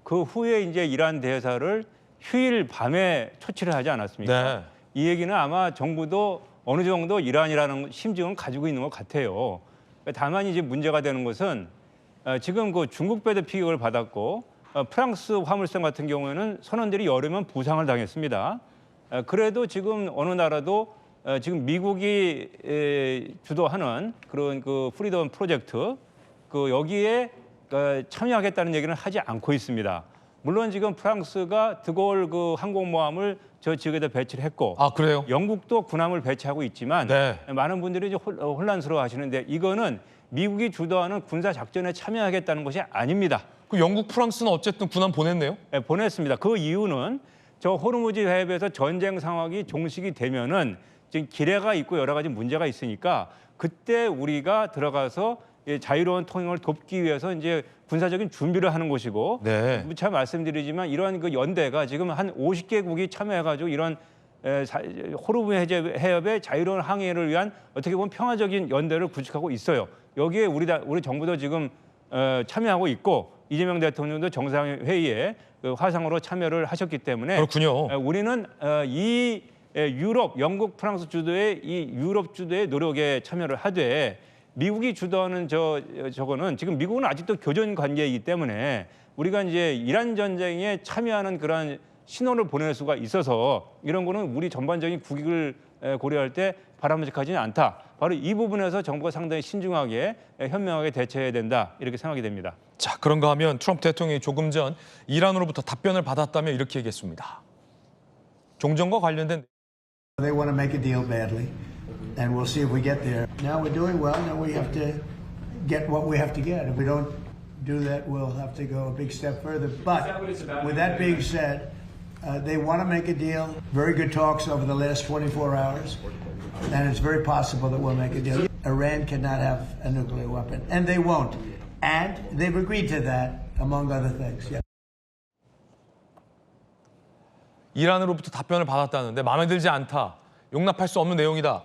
그 후에 이제 이란 대사를 휴일 밤에 초치를 하지 않았습니까? 네. 이 얘기는 아마 정부도 어느 정도 이란이라는 심증은 가지고 있는 것 같아요. 다만 이제 문제가 되는 것은 지금 그 중국 배도 피격을 받았고 프랑스 화물선 같은 경우에는 선원들이 여름엔 부상을 당했습니다. 그래도 지금 어느 나라도 지금 미국이 주도하는 그런 그 프리덤 프로젝트 그 여기에 참여하겠다는 얘기는 하지 않고 있습니다. 물론 지금 프랑스가 드골 그 항공모함을 저 지역에다 배치를 했고, 아, 그래요? 영국도 군함을 배치하고 있지만 네. 많은 분들이 이제 혼란스러워하시는데, 이거는 미국이 주도하는 군사 작전에 참여하겠다는 것이 아닙니다. 그 영국, 프랑스는 어쨌든 군함 보냈네요? 네, 보냈습니다. 그 이유는 저 호르무즈 해협에서 전쟁 상황이 종식이 되면은 지금 기뢰가 있고 여러 가지 문제가 있으니까 그때 우리가 들어가서 자유로운 통행을 돕기 위해서 이제 군사적인 준비를 하는 것이고, 네. 잘 말씀드리지만 이러한 그 연대가 지금 한 50개국이 참여해가지고 이런 호르무즈 해협의 자유로운 항해를 위한 어떻게 보면 평화적인 연대를 구축하고 있어요. 여기에 우리 정부도 지금 참여하고 있고, 이재명 대통령도 정상회의에 화상으로 참여를 하셨기 때문에, 그렇군요. 우리는 이 유럽, 영국, 프랑스 주도의 이 유럽 주도의 노력에 참여를 하되, 미국이 주도하는 저거는 지금 미국은 아직도 교전 관계이기 때문에 우리가 이제 이란 전쟁에 참여하는 그런 신호를 보낼 수가 있어서 이런 거는 우리 전반적인 국익을 고려할 때 바람직하지는 않다. 바로 이 부분에서 정부가 상당히 신중하게 현명하게 대처해야 된다, 이렇게 생각이 됩니다. 자, 그런가 하면 트럼프 대통령이 조금 전 이란으로부터 답변을 받았다며 이렇게 얘기했습니다. 종전과 관련된 They want to make a deal badly, and we'll see if we get there. Now we're doing well. Now we have to get what we have to get. If we don't do that, we'll have to go a big step further. But with that being said, they want to make a deal. Very good talks over the last 24 hours. then it's very possible that we'll make a deal. Iran cannot have a nuclear weapon, and they won't. And they've agreed to that, among other things. Yeah. 이란으로부터 답변을 받았다는데 마음에 들지 않다. 용납할 수 없는 내용이다.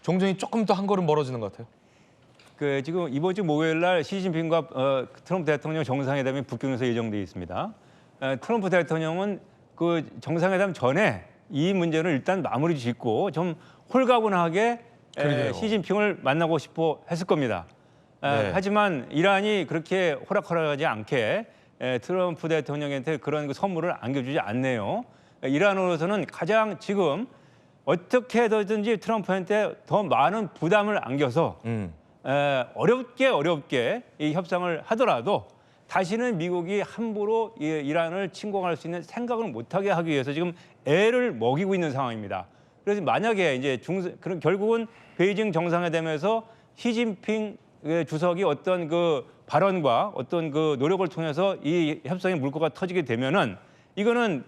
종전이 조금 더 한 걸음 멀어지는 것 같아요. 그 지금 이번 주 목요일 날 시진핑과 트럼프 대통령 정상회담이 북경에서 예정돼 있습니다. 트럼프 대통령은 그 정상회담 전에 이 문제를 일단 마무리 짓고 좀 홀가분하게 시진핑을 만나고 싶어 했을 겁니다. 네. 하지만 이란이 그렇게 호락호락하지 않게 트럼프 대통령한테 그런 그 선물을 안겨주지 않네요. 이란으로서는 가장 지금 어떻게 해서든지 트럼프한테 더 많은 부담을 안겨서 어렵게 이 협상을 하더라도 다시는 미국이 함부로 이란을 침공할 수 있는 생각을 못하게 하기 위해서 지금 애를 먹이고 있는 상황입니다. 그래서 만약에 이제 그럼 결국은 베이징 정상회담에서 시진핑 주석이 어떤 그 발언과 어떤 그 노력을 통해서 이 협상의 물꼬가 터지게 되면은 이거는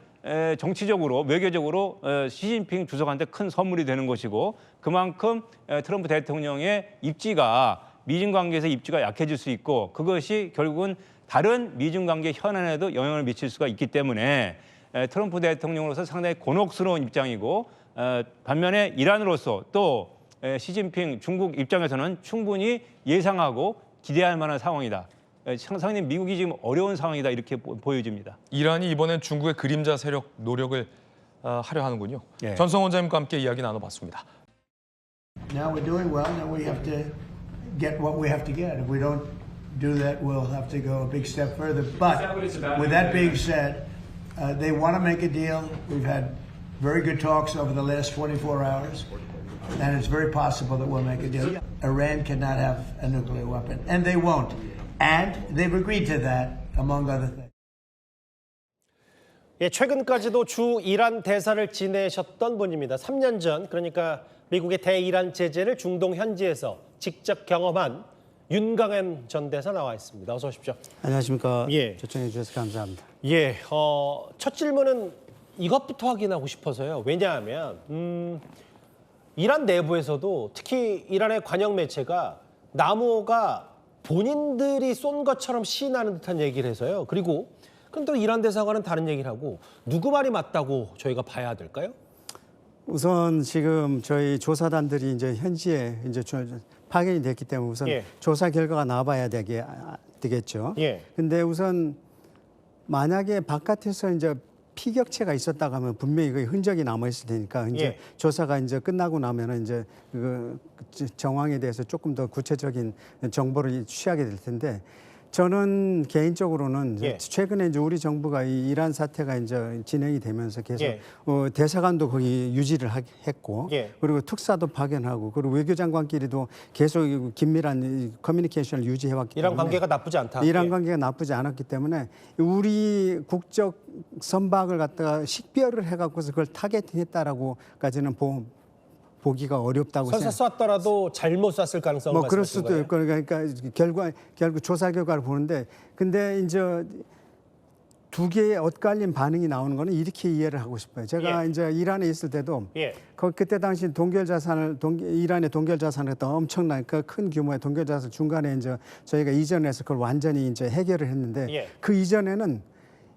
정치적으로 외교적으로 시진핑 주석한테 큰 선물이 되는 것이고 그만큼 트럼프 대통령의 입지가 미중 관계에서 입지가 약해질 수 있고 그것이 결국은 다른 미중 관계 현안에도 영향을 미칠 수가 있기 때문에 트럼프 대통령으로서 상당히 곤혹스러운 입장이고 반면에 이란으로서 또 시진핑 중국 입장에서는 충분히 예상하고 기대할 만한 상황이다. 상당히 미국이 지금 어려운 상황이다 이렇게 보여집니다. 이란이 이번엔 중국의 그림자 세력 노력을 하려 하는군요. 예. 전성 원장님과 함께 이야기 나눠봤습니다. Now we're doing well. Now we have to get what we have to get. If we don't do that, we'll have to go a big step further. But with that being said, they want to make a deal. We've had very good talks over the last 24 hours. And it's very possible that we'll make a deal. Iran cannot have a nuclear weapon, and they won't. And they've agreed to that, among other things. 예, 최근까지도 주 이란 대사를 지내셨던 분입니다. 3년 전, 그러니까 미국의 대이란 제재를 중동 현지에서 직접 경험한 윤강현 전 대사 나와 있습니다. 어서 오십시오. 안녕하십니까. 예. 초청해 주셔서 감사합니다. 예, 첫 질문은 이것부터 확인하고 싶어서요. 왜냐하면 이란 내부에서도 특히 이란의 관영 매체가 나무가 본인들이 쏜 것처럼 시인하는 듯한 얘기를 해서요. 그리고 그럼 또 이란 대사관은 다른 얘기를 하고 누구 말이 맞다고 저희가 봐야 될까요? 우선 지금 저희 조사단들이 이제 현지에 이제 파견이 됐기 때문에 우선 조사 결과가 나와봐야 되겠죠. 근데 우선 만약에 바깥에서 이제 피격체가 있었다고 하면 분명히 그 흔적이 남아 있을 테니까 이제 조사가 이제 끝나고 나면은 이제 그 정황에 대해서 조금 더 구체적인 정보를 취하게 될 텐데 저는 개인적으로는 최근에 이제 우리 정부가 이 이란 사태가 이제 진행이 되면서 계속 대사관도 거기 유지를 했고 그리고 특사도 파견하고 그리고 외교장관끼리도 계속 긴밀한 커뮤니케이션을 유지해왔기 때문에 이란 관계가 나쁘지 않다. 이란 관계가 나쁘지 않았기 때문에 우리 국적 선박을 갖다가 식별을 해갖고서 그걸 타겟했다라고까지는 보기가 어렵다고 설사 쐈더라도 잘못 쐈을 가능성이 뭐 그럴 수도 있고 그러니까 결국 조사 결과를 보는데 근데 이제 두 개의 엇갈린 반응이 나오는 거는 이렇게 이해를 하고 싶어요. 제가 이제 이란에 있을 때도 그때 당시 이란의 동결 자산을 했던 엄청난 그 큰 규모의 동결 자산 중간에 이제 저희가 이전해서 그걸 완전히 이제 해결을 했는데 그 이전에는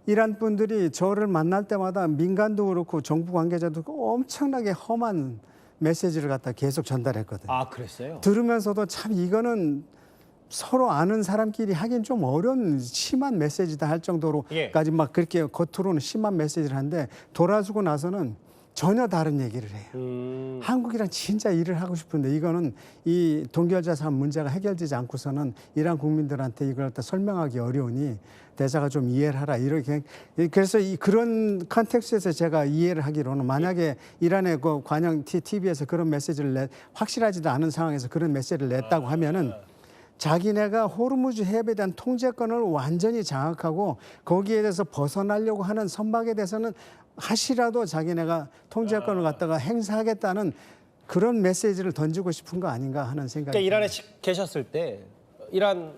이란 분들이 저를 만날 때마다 민간도 그렇고 정부 관계자도 엄청나게 험한 메시지를 갖다 계속 전달했거든요. 아, 그랬어요? 들으면서도 참 이거는 서로 아는 사람끼리 하긴 좀 어려운 심한 메시지다 할 정도로까지 막 그렇게 겉으로는 심한 메시지를 하는데 돌아주고 나서는 전혀 다른 얘기를 해요. 한국이랑 진짜 일을 하고 싶은데 이거는 이 동결자산 문제가 해결되지 않고서는 이란 국민들한테 이걸 갖다 설명하기 어려우니 대사가 좀 이해를 하라 이렇게 그래서 그런 컨텍스트에서 제가 이해를 하기로는 만약에 이란의 그 관영 TV에서 그런 메시지를 확실하지도 않은 상황에서 그런 메시지를 냈다고 하면은 자기네가 호르무즈 해협에 대한 통제권을 완전히 장악하고 거기에 대해서 벗어나려고 하는 선박에 대해서는 하시라도 자기네가 통제권을 갖다가 행사하겠다는 그런 메시지를 던지고 싶은 거 아닌가 하는 생각이 그러니까 이란에 계셨을 때 이란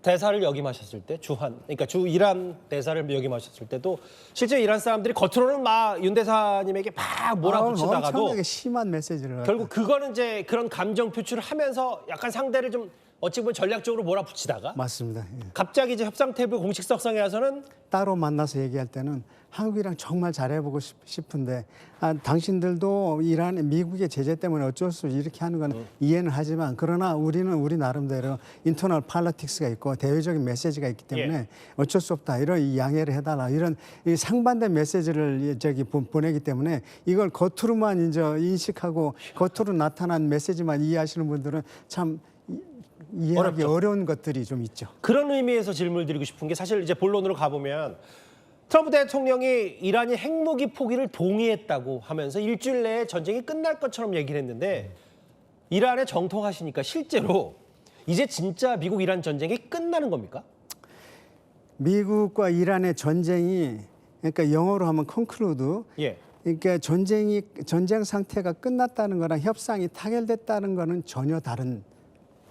대사를 역임하셨을 때 그러니까 주 이란 대사를 역임하셨을 때도 실제 이란 사람들이 겉으로는 막 윤 대사님에게 막 몰아붙이다가도 엄청나게 심한 메시지를 결국 그거는 이제 그런 감정 표출을 하면서 약간 상대를 좀 어찌 보면 전략적으로 몰아붙이다가 맞습니다. 갑자기 이제 협상 테이블 공식 석상에 와서는 따로 만나서 얘기할 때는 한국이랑 정말 잘해보고 싶은데 당신들도 이란 미국의 제재 때문에 어쩔 수 없이 이렇게 하는 건 이해는 하지만 그러나 우리는 우리 나름대로 인터널 팔러틱스가 있고 대외적인 메시지가 있기 때문에 어쩔 수 없다 이런 양해를 해달라 이런 이 상반된 메시지를 보내기 때문에 이걸 겉으로만 이제 인식하고 겉으로 나타난 메시지만 이해하시는 분들은 참 이해하기 어려운 것들이 좀 있죠. 그런 의미에서 질문을 드리고 싶은 게 사실 이제 본론으로 가보면 트럼프 대통령이 이란이 핵무기 포기를 동의했다고 하면서 일주일 내에 전쟁이 끝날 것처럼 얘기를 했는데 이란에 정통하시니까 실제로 이제 진짜 미국-이란 전쟁이 끝나는 겁니까? 미국과 이란의 전쟁이 그러니까 영어로 하면 conclude 그러니까 전쟁 상태가 끝났다는 거랑 협상이 타결됐다는 거는 전혀 다른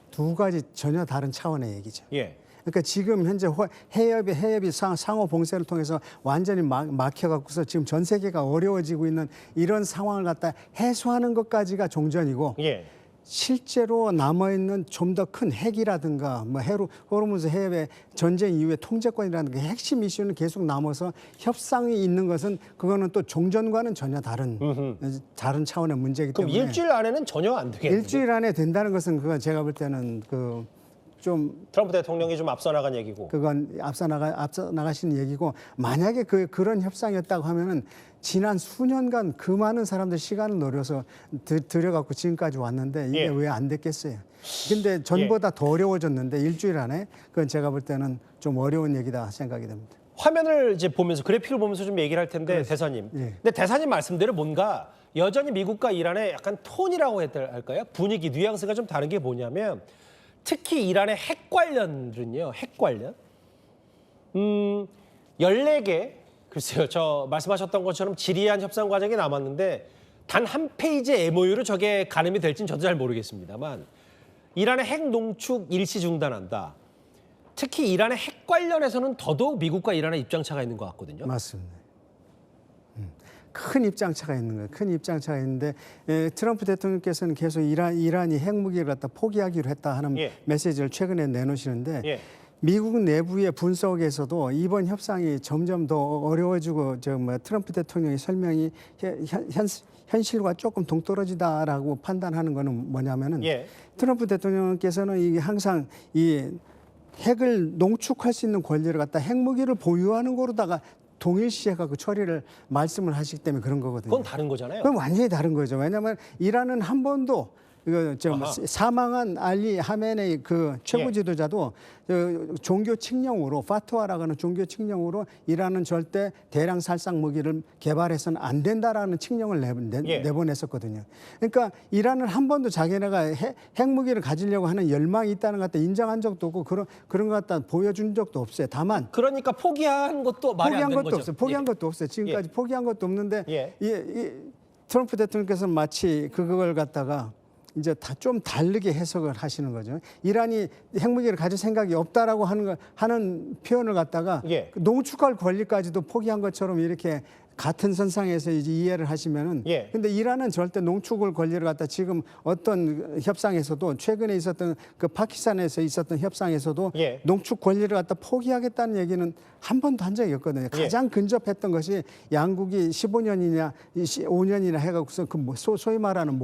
두 가지 전혀 다른 차원의 얘기죠. 그러니까 지금 현재 해협이 상호 봉쇄를 통해서 완전히 막혀갖고서 지금 전 세계가 어려워지고 있는 이런 상황을 갖다 해소하는 것까지가 종전이고 실제로 남아있는 좀 더 큰 핵이라든가 뭐 호르무즈 해협의 전쟁 이후의 통제권이라는 게 핵심 이슈는 계속 남아서 협상이 있는 것은 그거는 또 종전과는 전혀 다른 차원의 문제이기 때문에 그럼 일주일 안에는 전혀 안 되겠네요. 일주일 안에 된다는 것은 그건 제가 볼 때는 좀 트럼프 대통령이 좀 앞서 나간 얘기고 그건 앞서 나가신 얘기고 만약에 그런 협상이었다고 하면은 지난 수년간 그 많은 사람들 시간을 노려서 들여갖고 지금까지 왔는데 이게 왜 안 됐겠어요. 근데 전보다 더 어려워졌는데 일주일 안에 그건 제가 볼 때는 좀 어려운 얘기다 생각이 됩니다. 화면을 이제 보면서 그래픽을 보면서 좀 얘기를 할 텐데 대사님. 근데 대사님 말씀대로 뭔가 여전히 미국과 이란의 약간 톤이라고 해야 할까요? 분위기, 뉘앙스가 좀 다른 게 뭐냐면 특히 이란의 핵 관련은요. 핵 관련. 14개 글쎄요. 저 말씀하셨던 것처럼 지리한 협상 과정이 남았는데 단 한 페이지의 MOU로 저게 가늠이 될지는 저도 잘 모르겠습니다만 이란의 핵 농축 일시 중단한다. 특히 이란의 핵 관련해서는 더더욱 미국과 이란의 입장차가 있는 것 같거든요. 맞습니다. 큰 입장차가 있는 거예요. 큰 입장차가 있는데 트럼프 대통령께서는 계속 이란이 핵무기를 갖다 포기하기로 했다 하는 메시지를 최근에 내놓으시는데 미국 내부의 분석에서도 이번 협상이 점점 더 어려워지고 트럼프 대통령의 설명이 현실과 조금 동떨어지다라고 판단하는 거는 뭐냐면은 트럼프 대통령께서는 이게 항상 이 핵을 농축할 수 있는 권리를 갖다 핵무기를 보유하는 거로다가 동일시해가지고 처리를 말씀을 하시기 때문에 그런 거거든요. 그건 다른 거잖아요. 그건 완전히 다른 거죠. 왜냐하면 이란은 한 번도 사망한 알리 하메네이 그 최고 지도자도 종교 칙령으로 파트와라고 하는 종교 칙령으로 이란은 절대 대량 살상 무기를 개발해서는 안 된다라는 칙령을 내보냈었거든요. 그러니까 이란은 한 번도 자기네가 핵무기를 가지려고 하는 열망이 있다는 것 같다 인정한 적도 없고 그런 것 같다 보여준 적도 없어요. 다만 그러니까 포기한 것도 말이 안 되는 거죠. 없어요. 포기한 것도 없어요. 지금까지 포기한 것도 없는데 이 트럼프 대통령께서는 마치 그걸 갖다가 이제 좀 다르게 해석을 하시는 거죠. 이란이 핵무기를 가질 생각이 없다라고 하는 표현을 갖다가 농축할 권리까지도 포기한 것처럼 이렇게 같은 선상에서 이제 이해를 하시면은 근데 이란은 절대 농축을 권리를 갖다 지금 어떤 협상에서도 최근에 있었던 그 파키스탄에서 있었던 협상에서도 농축 권리를 갖다 포기하겠다는 얘기는 한 번도 한 적이 없거든요. 가장 근접했던 것이 양국이 15년이냐 5년이나 해갖고서 그 소위 말하는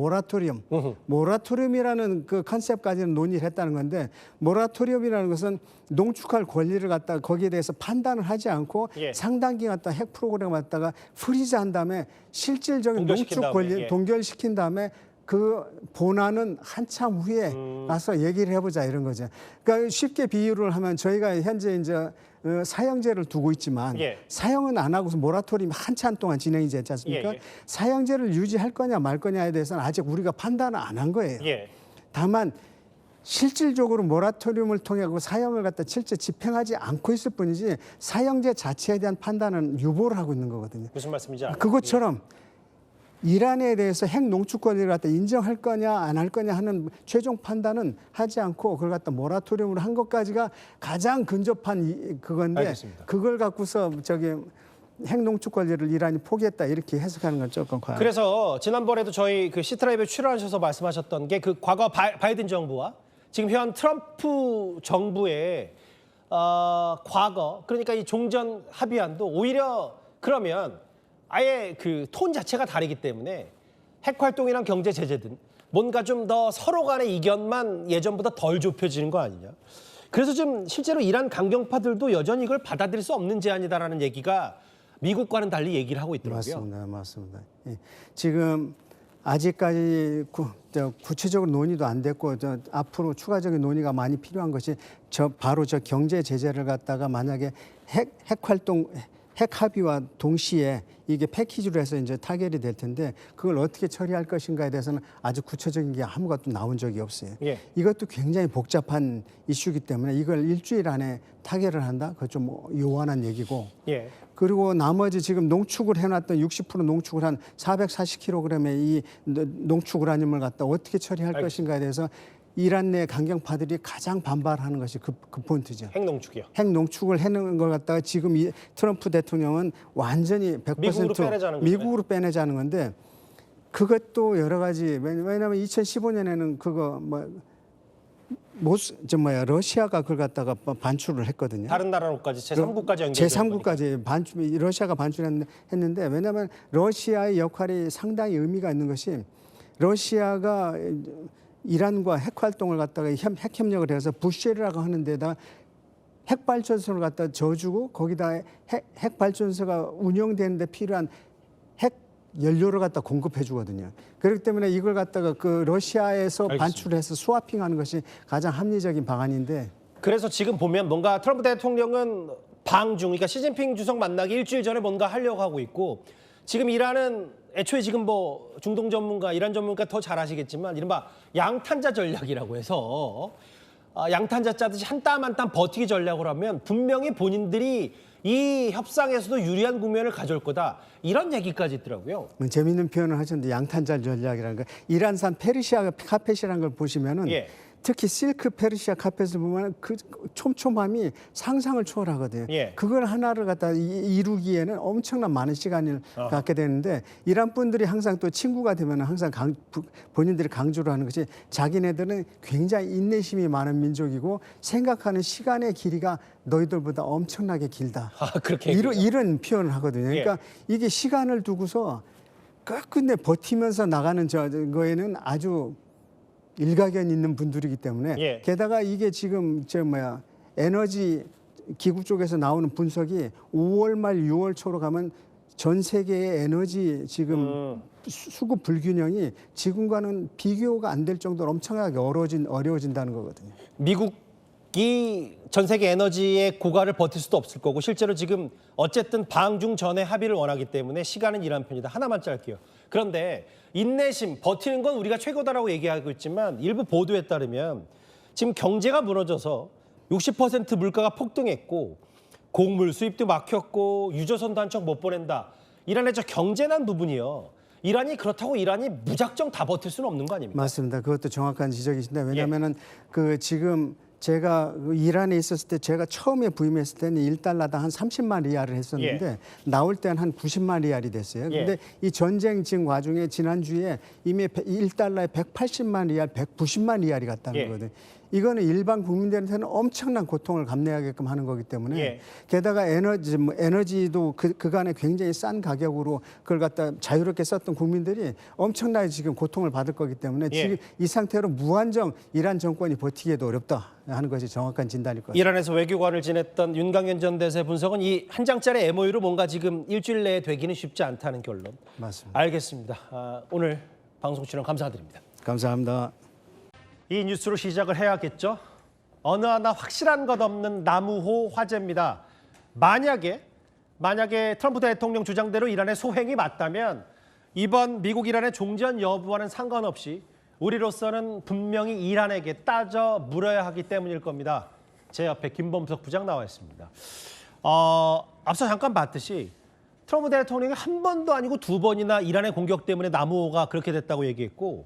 모라토리움이라는 그 컨셉까지는 논의를 했다는 건데 모라토리움이라는 것은 농축할 권리를 갖다가 거기에 대해서 판단을 하지 않고 상당 기간 갖다 핵 프로그램을 갖다가 프리즈한 다음에 실질적인 농축 권리 동결시킨 다음에 그 본안은 한참 후에 가서 얘기를 해보자 이런 거죠. 그러니까 쉽게 비유를 하면 저희가 현재 이제 사형제를 두고 있지만 사형은 안 하고서 모라토리움이 한참 동안 진행이 됐지 않습니까? 사형제를 유지할 거냐 말 거냐에 대해서는 아직 우리가 판단을 안 한 거예요. 다만 실질적으로 모라토리움을 통해 사형을 갖다 실제 집행하지 않고 있을 뿐이지 사형제 자체에 대한 판단은 유보를 하고 있는 거거든요. 무슨 말씀인지 알아요. 그것처럼 이란에 대해서 핵 농축권을 갖다 인정할 거냐 안 할 거냐 하는 최종 판단은 하지 않고 그걸 갖다 모라토리움으로 한 것까지가 가장 근접한 그건데 알겠습니다. 그걸 갖고서 핵 농축 권리를 이란이 포기했다 이렇게 해석하는 건 조금 과한. 그래서 지난번에도 저희 그 시트라이브에 출연하셔서 말씀하셨던 게 그 과거 바이든 정부와 지금 현 트럼프 정부의 과거 그러니까 이 종전 합의안도 오히려 그러면 아예 그 톤 자체가 다르기 때문에 핵 활동이랑 경제 제재든 뭔가 좀 더 서로 간의 이견만 예전보다 덜 좁혀지는 거 아니냐. 그래서 좀 실제로 이란 강경파들도 여전히 이걸 받아들일 수 없는 제안이다라는 얘기가 미국과는 달리 얘기를 하고 있더라고요. 맞습니다. 예. 지금 아직까지 구체적으로 논의도 안 됐고 앞으로 추가적인 논의가 많이 필요한 것이 바로 경제 제재를 갖다가 만약에 핵 활동 핵 합의와 동시에 이게 패키지로 해서 이제 타결이 될 텐데 그걸 어떻게 처리할 것인가에 대해서는 아주 구체적인 게 아무것도 나온 적이 없어요. 예. 이것도 굉장히 복잡한 이슈이기 때문에 이걸 일주일 안에 타결을 한다? 그거 좀 요원한 얘기고. 예. 그리고 나머지 지금 농축을 해놨던 60% 농축을 한 440kg의 이 농축 우라늄을 갖다 어떻게 처리할 것인가에 대해서 이란 내 강경파들이 가장 반발하는 것이 그 포인트죠. 핵 농축이요. 핵 농축을 해놓은 걸 갖다가 지금 이 트럼프 대통령은 완전히 100% 미국으로 빼내자는 건데 그것도 여러 가지 왜냐하면 2015년에는 그거 러시아가 그걸 갖다가 반출을 했거든요. 다른 나라로까지 제3국까지 연결. 제3국까지 러시아가 반출했는데 왜냐하면 러시아의 역할이 상당히 의미가 있는 것이 러시아가 이란과 핵 활동을 갖다가 핵 협력을 해서 부쉐르라고 하는 데다 핵 발전소를 갖다 져주고 거기다 핵 발전소가 운영되는 데 필요한 핵 연료를 갖다 공급해 주거든요. 그렇기 때문에 이걸 갖다가 그 러시아에서 반출해서 스와핑하는 것이 가장 합리적인 방안인데 그래서 지금 보면 뭔가 트럼프 대통령은 그러니까 시진핑 주석 만나기 일주일 전에 뭔가 하려고 하고 있고 지금 이란은 애초에 지금 중동 전문가, 이란 전문가 더 잘 아시겠지만 이른바 양탄자 전략이라고 해서 양탄자 짜듯이 한 땀 한 땀 버티기 전략을 하면 분명히 본인들이 이 협상에서도 유리한 국면을 가져올 거다. 이런 얘기까지 있더라고요. 재미있는 표현을 하셨는데 양탄자 전략이라는 거. 이란산 페르시아 카펫이라는 걸 보시면은 특히 실크 페르시아 카펫을 보면 그 촘촘함이 상상을 초월하거든요. 그걸 하나를 갖다 이루기에는 엄청난 많은 시간을 갖게 되는데 이란 분들이 항상 또 친구가 되면 항상 본인들이 강조를 하는 것이 자기네들은 굉장히 인내심이 많은 민족이고 생각하는 시간의 길이가 너희들보다 엄청나게 길다. 그렇게 이런 표현을 하거든요. 그러니까 이게 시간을 두고서 끝끝내 버티면서 나가는 거에는 아주 일가견 있는 분들이기 때문에 게다가 이게 지금 에너지 기구 쪽에서 나오는 분석이 5월 말 6월 초로 가면 전 세계의 에너지 지금 수급 불균형이 지금과는 비교가 안 될 정도로 엄청나게 어려워진다는 거거든요. 미국이 전 세계 에너지의 고갈을 버틸 수도 없을 거고 실제로 지금 어쨌든 방중 전에 합의를 원하기 때문에 시간은 이란 편이다. 하나만 짧게요. 그런데 인내심, 버티는 건 우리가 최고다라고 얘기하고 있지만 일부 보도에 따르면 지금 경제가 무너져서 60% 물가가 폭등했고 곡물 수입도 막혔고 유조선도 한 척 못 보낸다. 이란의 경제난 부분이요. 이란이 그렇다고 이란이 무작정 다 버틸 수는 없는 거 아닙니까? 맞습니다. 그것도 정확한 지적이신데 왜냐하면은 지금 제가 이란에 있었을 때 제가 처음에 부임했을 때는 1달러당 한 30만 리알을 했었는데 나올 때는 한 90만 리알이 됐어요. 근데 이 전쟁 지금 와중에 지난주에 이미 1달러에 180만 리알, 190만 리알이 갔다는 거거든요. 이거는 일반 국민들한테는 엄청난 고통을 감내하게끔 하는 거기 때문에 게다가 에너지도 그간에 굉장히 싼 가격으로 그걸 갖다 자유롭게 썼던 국민들이 엄청나게 지금 고통을 받을 거기 때문에 지금 이 상태로 무한정 이란 정권이 버티기에도 어렵다 하는 것이 정확한 진단일 것 같습니다. 이란에서 외교관을 지냈던 윤강현 전 대세 분석은 이 한 장짜리 MOU로 뭔가 지금 일주일 내에 되기는 쉽지 않다는 결론. 맞습니다. 알겠습니다. 오늘 방송 출연 감사드립니다. 감사합니다. 이 뉴스로 시작을 해야겠죠. 어느 하나 확실한 것 없는 나무호 화재입니다. 만약에 트럼프 대통령 주장대로 이란의 소행이 맞다면 이번 미국 이란의 종전 여부와는 상관없이 우리로서는 분명히 이란에게 따져 물어야 하기 때문일 겁니다. 제 옆에 김범석 부장 나와 있습니다. 앞서 잠깐 봤듯이 트럼프 대통령이 한 번도 아니고 두 번이나 이란의 공격 때문에 나무호가 그렇게 됐다고 얘기했고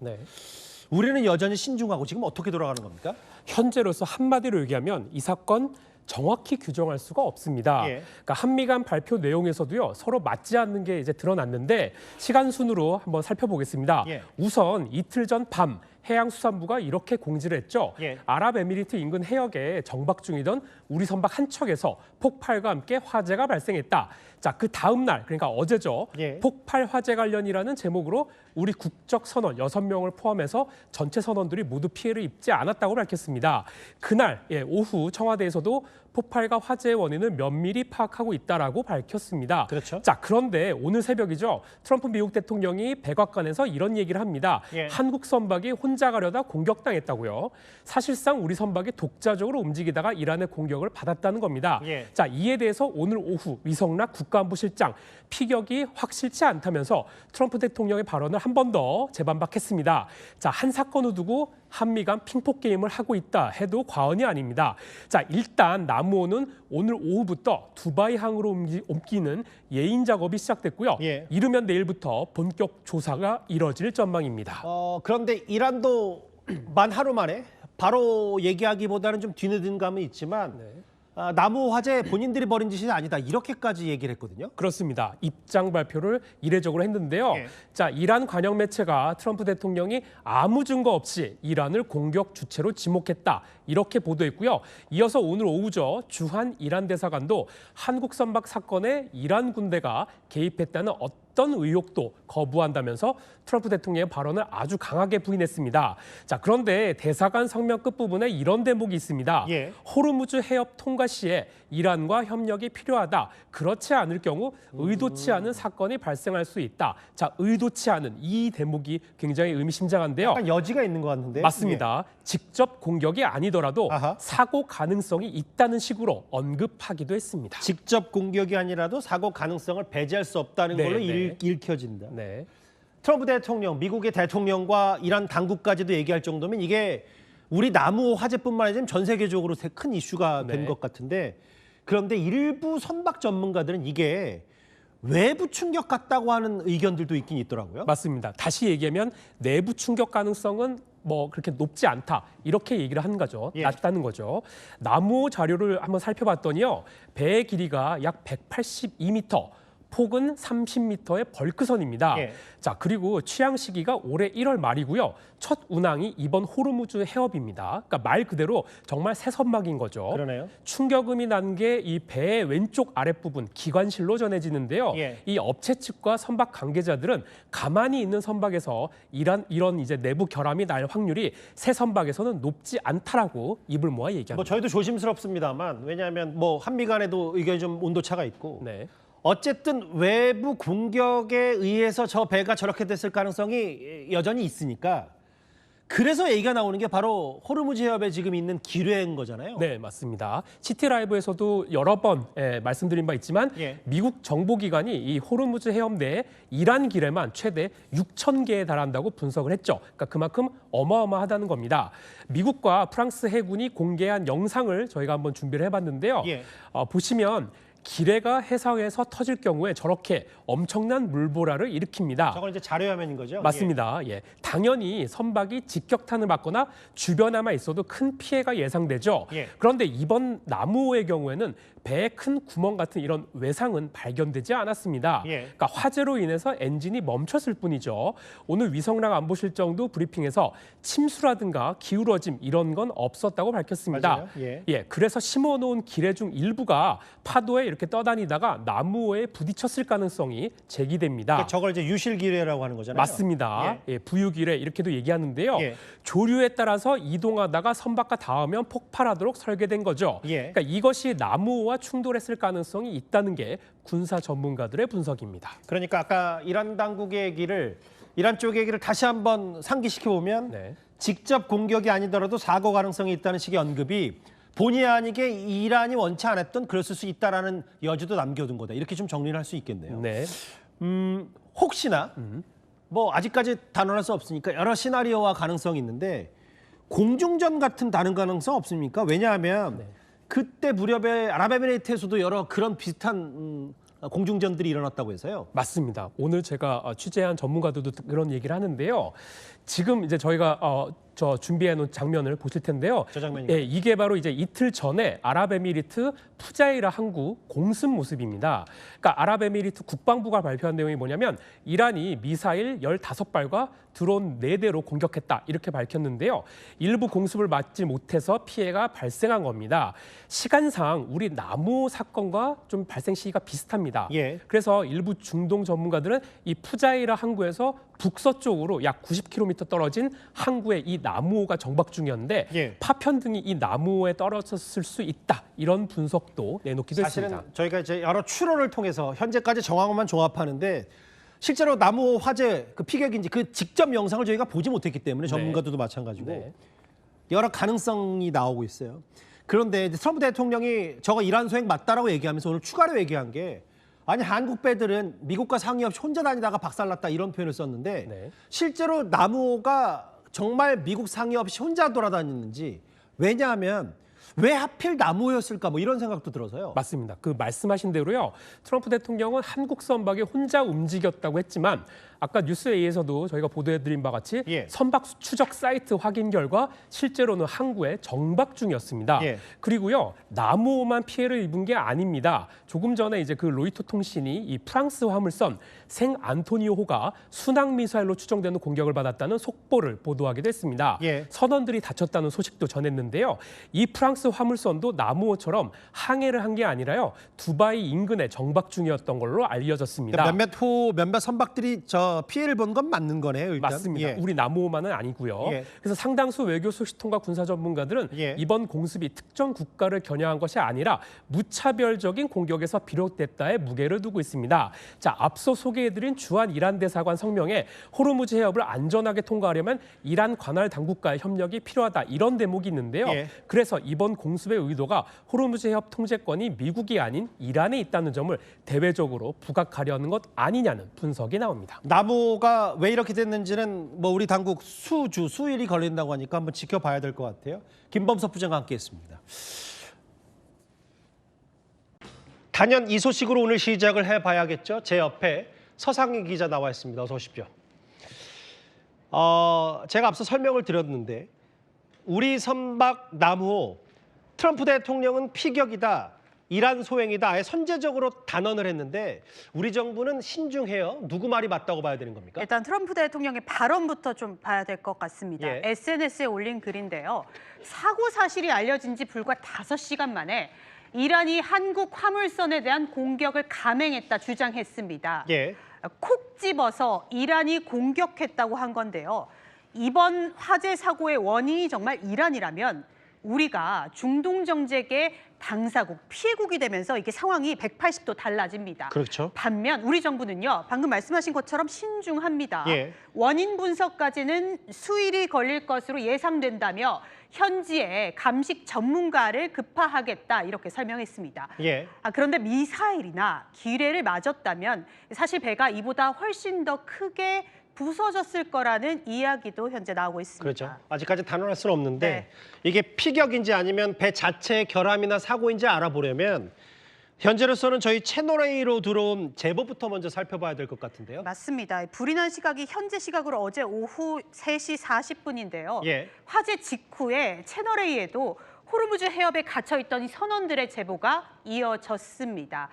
우리는 여전히 신중하고 지금 어떻게 돌아가는 겁니까? 현재로서 한마디로 얘기하면 이 사건 정확히 규정할 수가 없습니다. 그러니까 한미 간 발표 내용에서도요 서로 맞지 않는 게 이제 드러났는데 시간 순으로 한번 살펴보겠습니다. 우선 이틀 전 밤 해양수산부가 이렇게 공지를 했죠. 아랍에미리트 인근 해역에 정박 중이던 우리 선박 한 척에서 폭발과 함께 화재가 발생했다. 자, 그 다음 날 그러니까 어제죠. 폭발 화재 관련이라는 제목으로 우리 국적 선원 6명을 포함해서 전체 선원들이 모두 피해를 입지 않았다고 밝혔습니다. 그날 오후 청와대에서도 폭발과 화재의 원인을 면밀히 파악하고 있다라고 밝혔습니다. 자, 그런데 오늘 새벽이죠. 트럼프 미국 대통령이 백악관에서 이런 얘기를 합니다. 한국 선박이 혼자 가려다 공격당했다고요. 사실상 우리 선박이 독자적으로 움직이다가 이란의 공격을 받았다는 겁니다. 자, 이에 대해서 오늘 오후 위성락 국가안보실장 피격이 확실치 않다면서 트럼프 대통령의 발언을 한 번 더 재반박했습니다. 자, 한 사건을 두고 한미 간 핑퐁 게임을 하고 있다 해도 과언이 아닙니다. 자, 일단 나무호는 오늘 오후부터 두바이항으로 옮기는 예인 작업이 시작됐고요. 이르면 내일부터 본격 조사가 이뤄질 전망입니다. 그런데 이란도 만 하루 만에 바로 얘기하기보다는 좀 뒤늦은 감은 있지만 나무 화재 본인들이 벌인 짓이 아니다 이렇게까지 얘기를 했거든요. 그렇습니다. 입장 발표를 이례적으로 했는데요. 자, 이란 관영 매체가 트럼프 대통령이 아무 증거 없이 이란을 공격 주체로 지목했다 이렇게 보도했고요. 이어서 오늘 오후죠. 주한 이란 대사관도 한국 선박 사건에 이란 군대가 개입했다는 어떤 의혹도 거부한다면서 트럼프 대통령의 발언을 아주 강하게 부인했습니다. 자, 그런데 대사관 성명 끝부분에 이런 대목이 있습니다. 호르무즈 해협 통과 시에 이란과 협력이 필요하다. 그렇지 않을 경우 의도치 않은 사건이 발생할 수 있다. 자, 의도치 않은 이 대목이 굉장히 의미심장한데요. 약간 여지가 있는 것 같은데. 맞습니다. 직접 공격이 아니더라도 사고 가능성이 있다는 식으로 언급하기도 했습니다. 직접 공격이 아니라도 사고 가능성을 배제할 수 없다는 걸로 읽혀진다. 트럼프 대통령, 미국의 대통령과 이란 당국까지도 얘기할 정도면 이게 우리 나무 화재뿐만 아니라 전 세계적으로 큰 이슈가 된 것 같은데 그런데 일부 선박 전문가들은 이게 외부 충격 같다고 하는 의견들도 있긴 있더라고요. 맞습니다. 다시 얘기하면 내부 충격 가능성은 뭐 그렇게 높지 않다 이렇게 얘기를 하는 거죠. 낮다는 거죠. 나무 자료를 한번 살펴봤더니요. 배의 길이가 약 182m, 폭은 30m의 벌크선입니다. 자, 그리고 취항 시기가 올해 1월 말이고요. 첫 운항이 이번 호르무즈 해협입니다. 그러니까 말 그대로 정말 새 선박인 거죠. 그러네요. 충격음이 난 게 이 배의 왼쪽 아랫부분 기관실로 전해지는데요. 이 업체 측과 선박 관계자들은 가만히 있는 선박에서 이런 이제 내부 결함이 날 확률이 새 선박에서는 높지 않다라고 입을 모아 얘기합니다. 뭐 저희도 조심스럽습니다만 왜냐하면 뭐 한미 간에도 의견이 좀 온도차가 있고 어쨌든 외부 공격에 의해서 저 배가 저렇게 됐을 가능성이 여전히 있으니까 그래서 얘기가 나오는 게 바로 호르무즈 해협에 지금 있는 기뢰인 거잖아요. 네, 맞습니다. 시티라이브에서도 여러 번 말씀드린 바 있지만 미국 정보기관이 이 호르무즈 해협 내에 이란 기뢰만 최대 6,000개에 달한다고 분석을 했죠. 그러니까 그만큼 어마어마하다는 겁니다. 미국과 프랑스 해군이 공개한 영상을 저희가 한번 준비를 해봤는데요. 보시면 기뢰가 해상에서 터질 경우에 저렇게 엄청난 물보라를 일으킵니다. 저건 이제 자료화면인 거죠? 맞습니다. 당연히 선박이 직격탄을 맞거나 주변에만 있어도 큰 피해가 예상되죠. 그런데 이번 나무호의 경우에는 배에 큰 구멍 같은 이런 외상은 발견되지 않았습니다. 그러니까 화재로 인해서 엔진이 멈췄을 뿐이죠. 오늘 위성락 안보실장도 브리핑에서 침수라든가 기울어짐 이런 건 없었다고 밝혔습니다. 그래서 심어놓은 기뢰 중 일부가 파도에 이렇게 떠다니다가 나무호에 부딪혔을 가능성이 제기됩니다. 그러니까 저걸 이제 유실 기뢰라고 하는 거잖아요. 맞습니다. 부유 기뢰 이렇게도 얘기하는데요. 조류에 따라서 이동하다가 선박과 닿으면 폭발하도록 설계된 거죠. 그러니까 이것이 나무호와 충돌했을 가능성이 있다는 게 군사 전문가들의 분석입니다. 그러니까 아까 이란 당국의 얘기를 이란 쪽 얘기를 다시 한번 상기시켜 보면 직접 공격이 아니더라도 사고 가능성이 있다는 식의 언급이 본의 아니게 이란이 원치 않았던 그랬을 수 있다라는 여지도 남겨둔 거다. 이렇게 좀 정리를 할 수 있겠네요. 혹시나 뭐 아직까지 단언할 수 없으니까 여러 시나리오와 가능성이 있는데 공중전 같은 다른 가능성 없습니까? 왜냐하면 그때 무렵에 아랍에미레이트에서도 여러 그런 비슷한 공중전들이 일어났다고 해서요. 맞습니다. 오늘 제가 취재한 전문가들도 그런 얘기를 하는데요. 지금 이제 저희가 저 준비해 놓은 장면을 보실 텐데요. 저 장면이요? 예, 이게 바로 이제 이틀 전에 아랍에미리트 푸자이라 항구 공습 모습입니다. 그러니까 아랍에미리트 국방부가 발표한 내용이 뭐냐면 이란이 미사일 15발과 드론 4대로 공격했다 이렇게 밝혔는데요. 일부 공습을 막지 못해서 피해가 발생한 겁니다. 시간상 우리 나무 사건과 좀 발생 시기가 비슷합니다. 예. 그래서 일부 중동 전문가들은 이 푸자이라 항구에서 북서쪽으로 약 90km 떨어진 항구에 이 나무호가 정박 중이었는데 예. 파편 등이 이 나무호에 떨어졌을 수 있다 이런 분석도 내놓기도 사실은 했습니다. 저희가 이제 여러 추론을 통해서 현재까지 정황만 종합하는데 실제로 나무 화재 그 피격인지 그 직접 영상을 저희가 보지 못했기 때문에 전문가들도 마찬가지고 네. 여러 가능성이 나오고 있어요. 그런데 이제 트럼프 대통령이 저거 이란 소행 맞다라고 얘기하면서 오늘 추가로 얘기한 게 아니 한국 배들은 미국과 상의 없이 혼자 다니다가 박살났다 이런 표현을 썼는데 네. 실제로 나무호가 정말 미국 상의 없이 혼자 돌아다녔는지 왜냐하면 왜 하필 나무호였을까 뭐 이런 생각도 들어서요. 맞습니다. 그 말씀하신 대로요. 트럼프 대통령은 한국 선박에 혼자 움직였다고 했지만 아까 뉴스에이에서도 저희가 보도해드린 바와 같이 선박 추적 사이트 확인 결과 실제로는 항구에 정박 중이었습니다. 그리고요 나무호만 피해를 입은 게 아닙니다. 조금 전에 이제 그 로이터 통신이 이 프랑스 화물선 생 안토니오호가 순항 미사일로 추정되는 공격을 받았다는 속보를 보도하기도 했습니다. 선원들이 다쳤다는 소식도 전했는데요. 이 프랑스 화물선도 나무호처럼 항해를 한 게 아니라요 두바이 인근에 정박 중이었던 걸로 알려졌습니다. 그러니까 몇몇 선박들이 피해를 본 건 맞는 거네요, 일단. 맞습니다. 우리 나무호만은 아니고요. 그래서 상당수 외교 소식통과 군사 전문가들은 이번 공습이 특정 국가를 겨냥한 것이 아니라 무차별적인 공격에서 비롯됐다에 무게를 두고 있습니다. 자, 앞서 소개해드린 주한 이란 대사관 성명에 호르무즈 해협을 안전하게 통과하려면 이란 관할 당국과의 협력이 필요하다 이런 대목이 있는데요. 그래서 이번 공습의 의도가 호르무즈 해협 통제권이 미국이 아닌 이란에 있다는 점을 대외적으로 부각하려는 것 아니냐는 분석이 나옵니다. 나무가 왜 이렇게 됐는지는 뭐 우리 당국 수일이 걸린다고 하니까 한번 지켜봐야 될 것 같아요. 김범석 부장과 함께했습니다. 단연 이 소식으로 오늘 시작을 해봐야겠죠. 제 옆에 서상희 기자 나와 있습니다. 어서 오십시오. 제가 앞서 설명을 드렸는데 우리 선박 나무호 트럼프 대통령은 피격이다. 이란 소행이다. 아예 선제적으로 단언을 했는데 우리 정부는 신중해요. 누구 말이 맞다고 봐야 되는 겁니까? 일단 트럼프 대통령의 발언부터 좀 봐야 될 것 같습니다. SNS에 올린 글인데요. 사고 사실이 알려진 지 불과 5시간 만에 이란이 한국 화물선에 대한 공격을 감행했다 주장했습니다. 콕 집어서 이란이 공격했다고 한 건데요. 이번 화재 사고의 원인이 정말 이란이라면 우리가 중동 정책의 당사국, 피해국이 되면서 이게 상황이 180도 달라집니다. 그렇죠. 반면 우리 정부는요, 방금 말씀하신 것처럼 신중합니다. 원인 분석까지는 수일이 걸릴 것으로 예상된다며 현지에 감식 전문가를 급파하겠다 이렇게 설명했습니다. 그런데 미사일이나 기뢰를 맞았다면 사실 배가 이보다 훨씬 더 크게 부서졌을 거라는 이야기도 현재 나오고 있습니다. 그렇죠. 아직까지 단언할 수는 없는데 이게 피격인지 아니면 배 자체의 결함이나 사고인지 알아보려면 현재로서는 저희 채널A로 들어온 제보부터 먼저 살펴봐야 될 것 같은데요. 맞습니다. 불이 난 시각이 현재 시각으로 어제 오후 3시 40분인데요. 화재 직후에 채널A에도 호르무즈 해협에 갇혀있던 이 선원들의 제보가 이어졌습니다.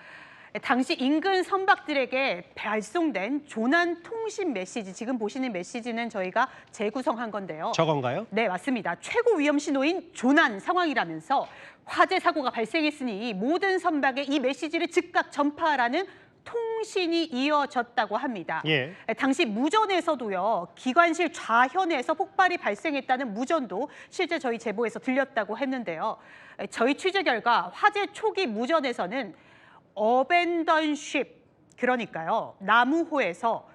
당시 인근 선박들에게 발송된 조난 통신 메시지, 지금 보시는 메시지는 저희가 재구성한 건데요. 저건가요? 네, 맞습니다. 최고 위험 신호인 조난 상황이라면서 화재 사고가 발생했으니 모든 선박에 이 메시지를 즉각 전파하라는 통신이 이어졌다고 합니다. 당시 무전에서도요, 기관실 좌현에서 폭발이 발생했다는 무전도 실제 저희 제보에서 들렸다고 했는데요. 저희 취재 결과 화재 초기 무전에서는 어벤던 쉽, 그러니까요, 나무호에서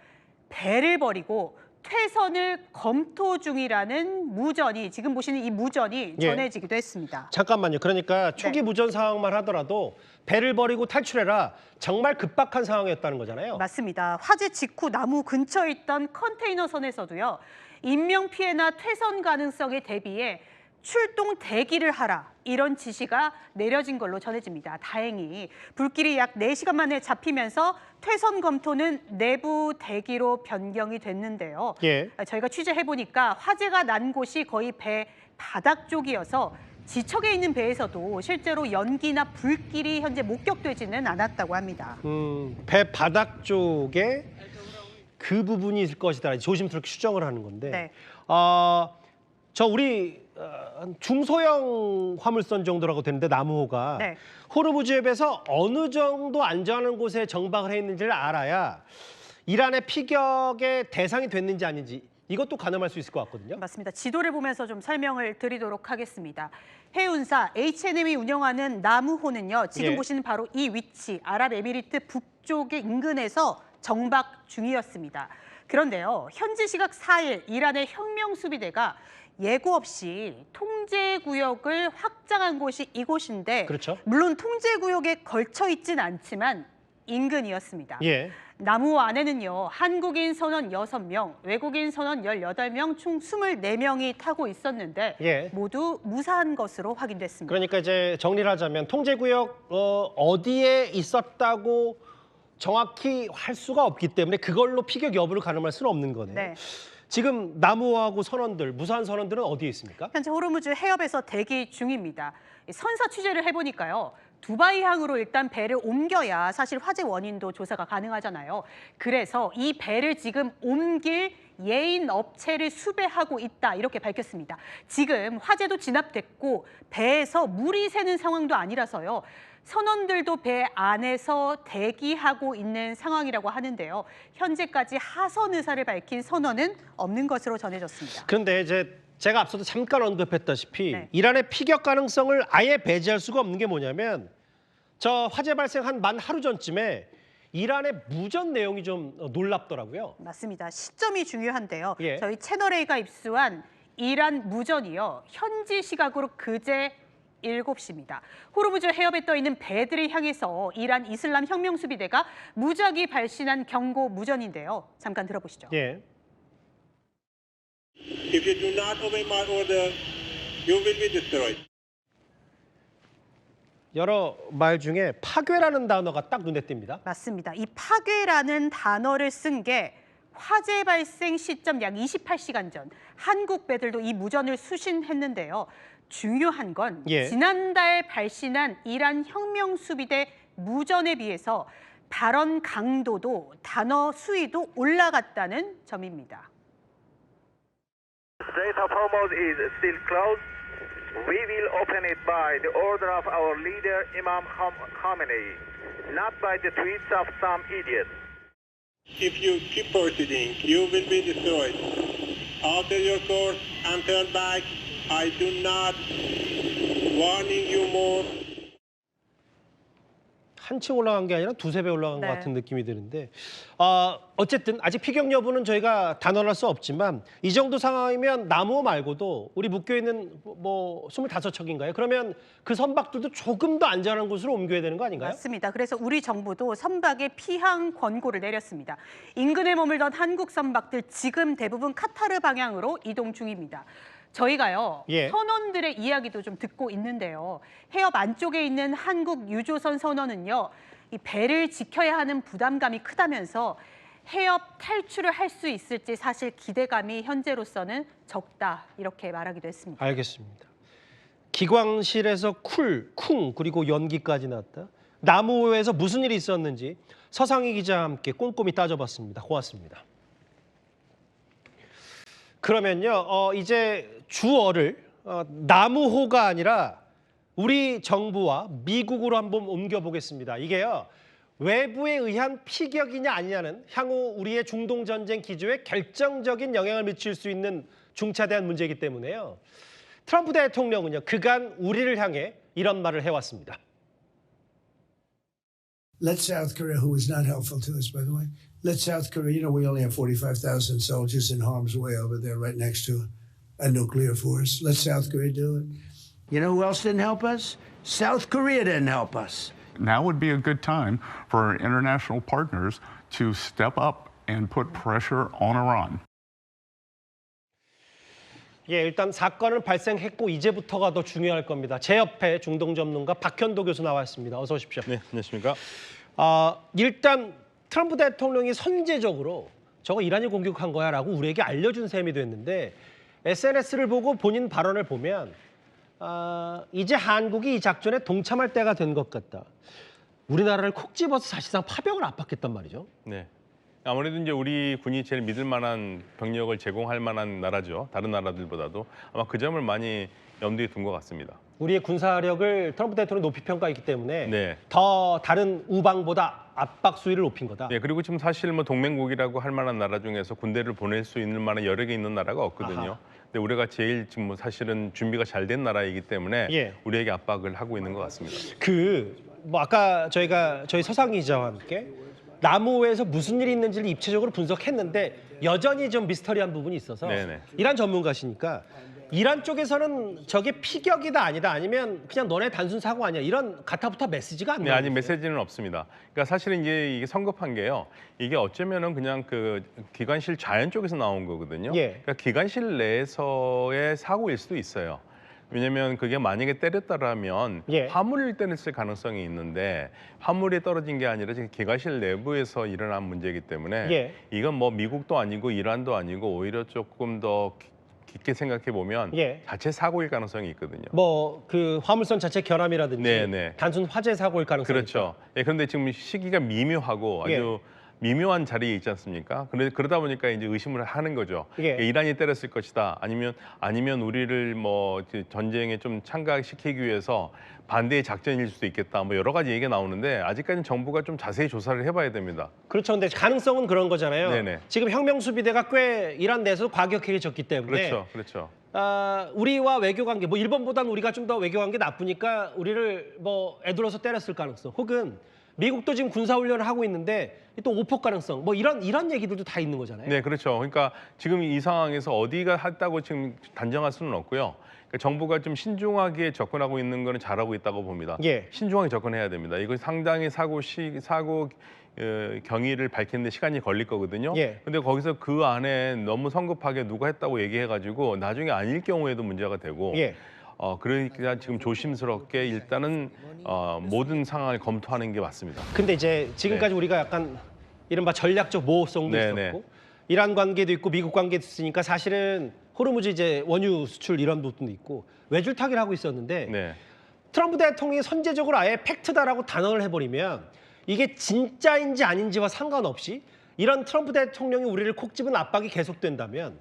배를 버리고 퇴선을 검토 중이라는 무전이, 지금 보시는 이 무전이 전해지기도 했습니다. 잠깐만요. 그러니까 초기 무전 상황만 하더라도 배를 버리고 탈출해라. 정말 급박한 상황이었다는 거잖아요. 맞습니다. 화재 직후 나무 근처에 있던 컨테이너선에서도요, 인명피해나 퇴선 가능성에 대비해 출동 대기를 하라 이런 지시가 내려진 걸로 전해집니다. 다행히 불길이 약 4시간 만에 잡히면서 퇴선 검토는 내부 대기로 변경이 됐는데요. 저희가 취재해보니까 화재가 난 곳이 거의 배 바닥 쪽이어서 지척에 있는 배에서도 실제로 연기나 불길이 현재 목격되지는 않았다고 합니다. 배 바닥 쪽에 그 부분이 있을 것이다. 조심스럽게 추정을 하는 건데 저 우리 중소형 화물선 정도라고 되는데 나무호가 호르무즈해에서 어느 정도 안전한 곳에 정박을 해 있는지를 알아야 이란의 피격의 대상이 됐는지 아닌지 이것도 가늠할 수 있을 것 같거든요. 맞습니다. 지도를 보면서 좀 설명을 드리도록 하겠습니다. 해운사 H&M이 운영하는 나무호는요. 지금 보시는 바로 이 위치 아랍에미리트 북쪽의 인근에서 정박 중이었습니다. 그런데요. 현지 시각 4일 이란의 혁명수비대가 예고 없이 통제구역을 확장한 곳이 이곳인데 물론 통제구역에 걸쳐 있진 않지만 인근이었습니다. 나무호 안에는요. 한국인 선원 6명, 외국인 선원 18명, 총 24명이 타고 있었는데 모두 무사한 것으로 확인됐습니다. 그러니까 이제 정리를 하자면 통제구역 어디에 있었다고 정확히 할 수가 없기 때문에 그걸로 피격 여부를 가늠할 수는 없는 거네요. 지금 나무호하고 선원들, 무사한 선원들은 어디에 있습니까? 현재 호르무즈 해협에서 대기 중입니다. 선사 취재를 해보니까요. 두바이항으로 일단 배를 옮겨야 사실 화재 원인도 조사가 가능하잖아요. 그래서 이 배를 지금 옮길 예인 업체를 수배하고 있다 이렇게 밝혔습니다. 지금 화재도 진압됐고 배에서 물이 새는 상황도 아니라서요. 선원들도 배 안에서 대기하고 있는 상황이라고 하는데요. 현재까지 하선 의사를 밝힌 선원은 없는 것으로 전해졌습니다. 그런데 이제 제가 앞서도 잠깐 언급했다시피 이란의 피격 가능성을 아예 배제할 수가 없는 게 뭐냐면 저 화재 발생한 만 하루 전쯤에 이란의 무전 내용이 좀 놀랍더라고요. 맞습니다. 시점이 중요한데요. 저희 채널A가 입수한 이란 무전이요. 현지 시각으로 그제 7시입니다. 호르무즈 해협에 떠 있는 배들을 향해서 이란 이슬람 혁명수비대가 무작위 발신한 경고 무전인데요. 잠깐 들어보시죠. If you do not obey my order, you will be destroyed. 여러 말 중에 파괴라는 단어가 딱 눈에 띕니다. 맞습니다. 이 파괴라는 단어를 쓴 게 화재 발생 시점 약 28시간 전 한국 배들도 이 무전을 수신했는데요. 중요한 건 지난달 발신한 이란 혁명수비대 무전에 비해서 발언 강도도 단어 수위도 올라갔다는 점입니다. Strait of Hormuz is still closed. We will open it by the order of our leader Imam Khamenei, not by the tweets of some idiot. If you keep proceeding, you will be destroyed. Alter your course and turn back. I do not warning you more. 한층 올라간 게 아니라 두세 배 올라간 것 같은 느낌이 드는데 어쨌든 아직 피격 여부는 저희가 단언할 수 없지만 이 정도 상황이면 나무호 말고도 우리 묶여 있는 뭐 25척인가요? 그러면 그 선박들도 조금 더 안전한 곳으로 옮겨야 되는 거 아닌가요? 맞습니다. 그래서 우리 정부도 선박의 피항 권고를 내렸습니다. 인근에 머물던 한국 선박들 지금 대부분 카타르 방향으로 이동 중입니다. 저희가요 선원들의 이야기도 좀 듣고 있는데요. 해협 안쪽에 있는 한국 유조선 선원은요, 이 배를 지켜야 하는 부담감이 크다면서 해협 탈출을 할 수 있을지 사실 기대감이 현재로서는 적다 이렇게 말하기도 했습니다. 알겠습니다. 기광실에서 쿵 그리고 연기까지 났다. 나무호에서 무슨 일이 있었는지 서상희 기자와 함께 꼼꼼히 따져봤습니다. 고맙습니다. 그러면요, 이제 주어를 나무호가 아니라 우리 정부와 미국으로 한번 옮겨보겠습니다. 이게요, 외부에 의한 피격이냐 아니냐는 향후 우리의 중동 전쟁 기조에 결정적인 영향을 미칠 수 있는 중차대한 문제이기 때문에요. 트럼프 대통령은요, 그간 우리를 향해 이런 말을 해왔습니다. Let South Korea, who is not helpful to us, by the way, let South Korea, you know, we only have 45,000 soldiers in harm's way over there right next to a nuclear force. Let South Korea do it. You know who else didn't help us? South Korea didn't help us. Now would be a good time for our international partners to step up and put pressure on Iran. 예, 일단 사건은 발생했고 이제부터가 더 중요할 겁니다. 제 옆에 중동 전문가 박현도 교수 나와 있습니다. 어서 오십시오. 네, 안녕하십니까. 일단 트럼프 대통령이 선제적으로 저거 이란이 공격한 거야라고 우리에게 알려준 셈이 됐는데 SNS를 보고 본인 발언을 보면 이제 한국이 이 작전에 동참할 때가 된 것 같다. 우리나라를 콕 집어서 사실상 파병을 압박했단 말이죠. 네. 아무래도 이제 우리 군이 제일 믿을 만한 병력을 제공할 만한 나라죠. 다른 나라들보다도 아마 그 점을 많이 염두에 둔 것 같습니다. 우리의 군사력을 트럼프 대통령이 높이 평가했기 때문에 네. 더 다른 우방보다 압박 수위를 높인 거다. 네, 그리고 지금 사실 뭐 동맹국이라고 할 만한 나라 중에서 군대를 보낼 수 있는 만한 여러 개 있는 나라가 없거든요. 아하. 근데 우리가 제일 지금 뭐 사실은 준비가 잘 된 나라이기 때문에 예. 우리에게 압박을 하고 있는 것 같습니다. 뭐 아까 저희 서상 기자와 함께 남우에서 무슨 일이 있는지를 입체적으로 분석했는데 여전히 좀 미스터리한 부분이 있어서 네네. 이란 전문가시니까 이란 쪽에서는 저게 피격이다 아니다 아니면 그냥 너네 단순 사고 아니야 이런 가타부타 메시지가 안 네, 나오는데. 아직 메시지는 없습니다. 그러니까 사실은 이게 성급한 게요. 이게 어쩌면은 그냥 그 기관실 자연 쪽에서 나온 거거든요. 예. 그러니까 기관실 내에서의 사고일 수도 있어요. 왜냐하면 그게 만약에 때렸다라면 예. 화물을 때렸을 가능성이 있는데 화물이 떨어진 게 아니라 지금 기관실 내부에서 일어난 문제이기 때문에 예. 이건 뭐 미국도 아니고 이란도 아니고 오히려 조금 더 깊게 생각해 보면 예. 자체 사고일 가능성이 있거든요. 뭐 그 화물선 자체 결함이라든지 네네. 단순 화재 사고일 가능성이 그렇죠. 예, 그런데 지금 시기가 미묘하고 아주 미묘한 자리에 있지 않습니까? 그러다 보니까 이제 의심을 하는 거죠. 예. 이란이 때렸을 것이다. 아니면 우리를 뭐 전쟁에 좀 참가시키기 위해서 반대의 작전일 수도 있겠다. 뭐 여러 가지 얘기가 나오는데 아직까지는 정부가 좀 자세히 조사를 해봐야 됩니다. 그렇죠. 근데 가능성은 그런 거잖아요. 네네. 지금 혁명수비대가 꽤 이란 내에서 과격해졌기 때문에 그렇죠. 우리와 외교 관계, 뭐 일본보다는 우리가 좀 더 외교 관계 나쁘니까 우리를 뭐 애둘러서 때렸을 가능성, 혹은 미국도 지금 군사훈련을 하고 있는데 또 오폭 가능성, 뭐 이런 얘기들도 다 있는 거잖아요. 네, 그렇죠. 그러니까 지금 이 상황에서 어디가 했다고 지금 단정할 수는 없고요. 그러니까 정부가 좀 신중하게 접근하고 있는 거는 잘하고 있다고 봅니다. 예. 신중하게 접근해야 됩니다. 이거 상당히 사고 경위를 밝히는데 시간이 걸릴 거거든요. 예. 근데 거기서 그 안에 너무 성급하게 누가 했다고 얘기해가지고 나중에 아닐 경우에도 문제가 되고. 예. 그러니까 지금 조심스럽게 일단은 모든 상황을 검토하는 게 맞습니다. 근데 이제 지금까지 우리가 약간 이른바 전략적 모호성도 있었고 이란 관계도 있고 미국 관계도 있으니까 사실은 호르무즈 이제 원유 수출 이런 부분도 있고 외줄타기를 하고 있었는데 트럼프 대통령이 선제적으로 아예 팩트다라고 단언을 해버리면 이게 진짜인지 아닌지와 상관없이 이런 트럼프 대통령이 우리를 콕 집은 압박이 계속된다면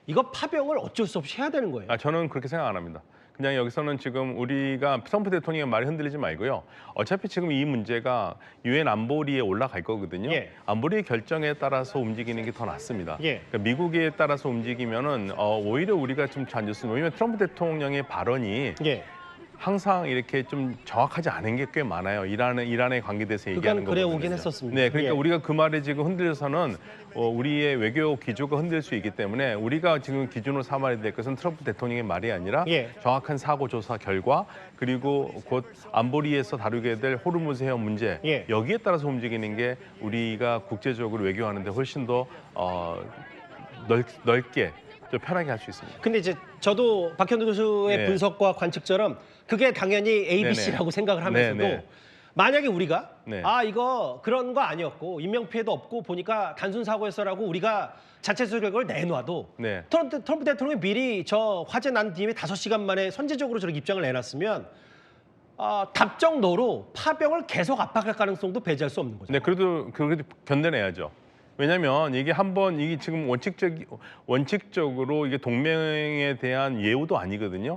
이거 파병을 어쩔 수 없이 해야 되는 거예요. 저는 그렇게 생각 안 합니다. 그냥 여기서는 지금 우리가 트럼프 대통령의 말에 흔들리지 말고요. 어차피 지금 이 문제가 유엔 안보리에 올라갈 거거든요. 안보리의 결정에 따라서 움직이는 게 더 낫습니다. 그러니까 미국에 따라서 움직이면은 오히려 우리가 좀 잘 안 좋습니다. 왜냐하면 트럼프 대통령의 발언이 항상 이렇게 좀 정확하지 않은 게 꽤 많아요. 이란에 관계돼서 얘기하는 거거든요. 그래 오긴 했었습니다. 네, 그러니까 우리가 그 말에 지금 흔들려서는 우리의 외교 기조가 흔들 수 있기 때문에 우리가 지금 기준으로 삼아야 될 것은 트럼프 대통령의 말이 아니라 정확한 사고 조사 결과 그리고 곧 안보리에서 다루게 될 호르무즈 해협 문제 여기에 따라서 움직이는 게 우리가 국제적으로 외교하는데 훨씬 더 넓게 좀 편하게 할 수 있습니다. 근데 이제 저도 박현도 교수의 분석과 관측처럼 그게 당연히 ABC라고 생각을 하면서도 만약에 우리가 이거 그런 거 아니었고 인명피해도 없고 보니까 단순 사고였어라고 우리가 자체적 결과를 내놔도 트럼프 대통령이 미리 저 화재 난 뒤에 5시간 만에 선제적으로 저렇게 입장을 내놨으면 답정너로 파병을 계속 압박할 가능성도 배제할 수 없는 거죠. 네, 그래도 견뎌내야죠. 왜냐하면 이게 이게 지금 원칙적으로 이게 동맹에 대한 예우도 아니거든요.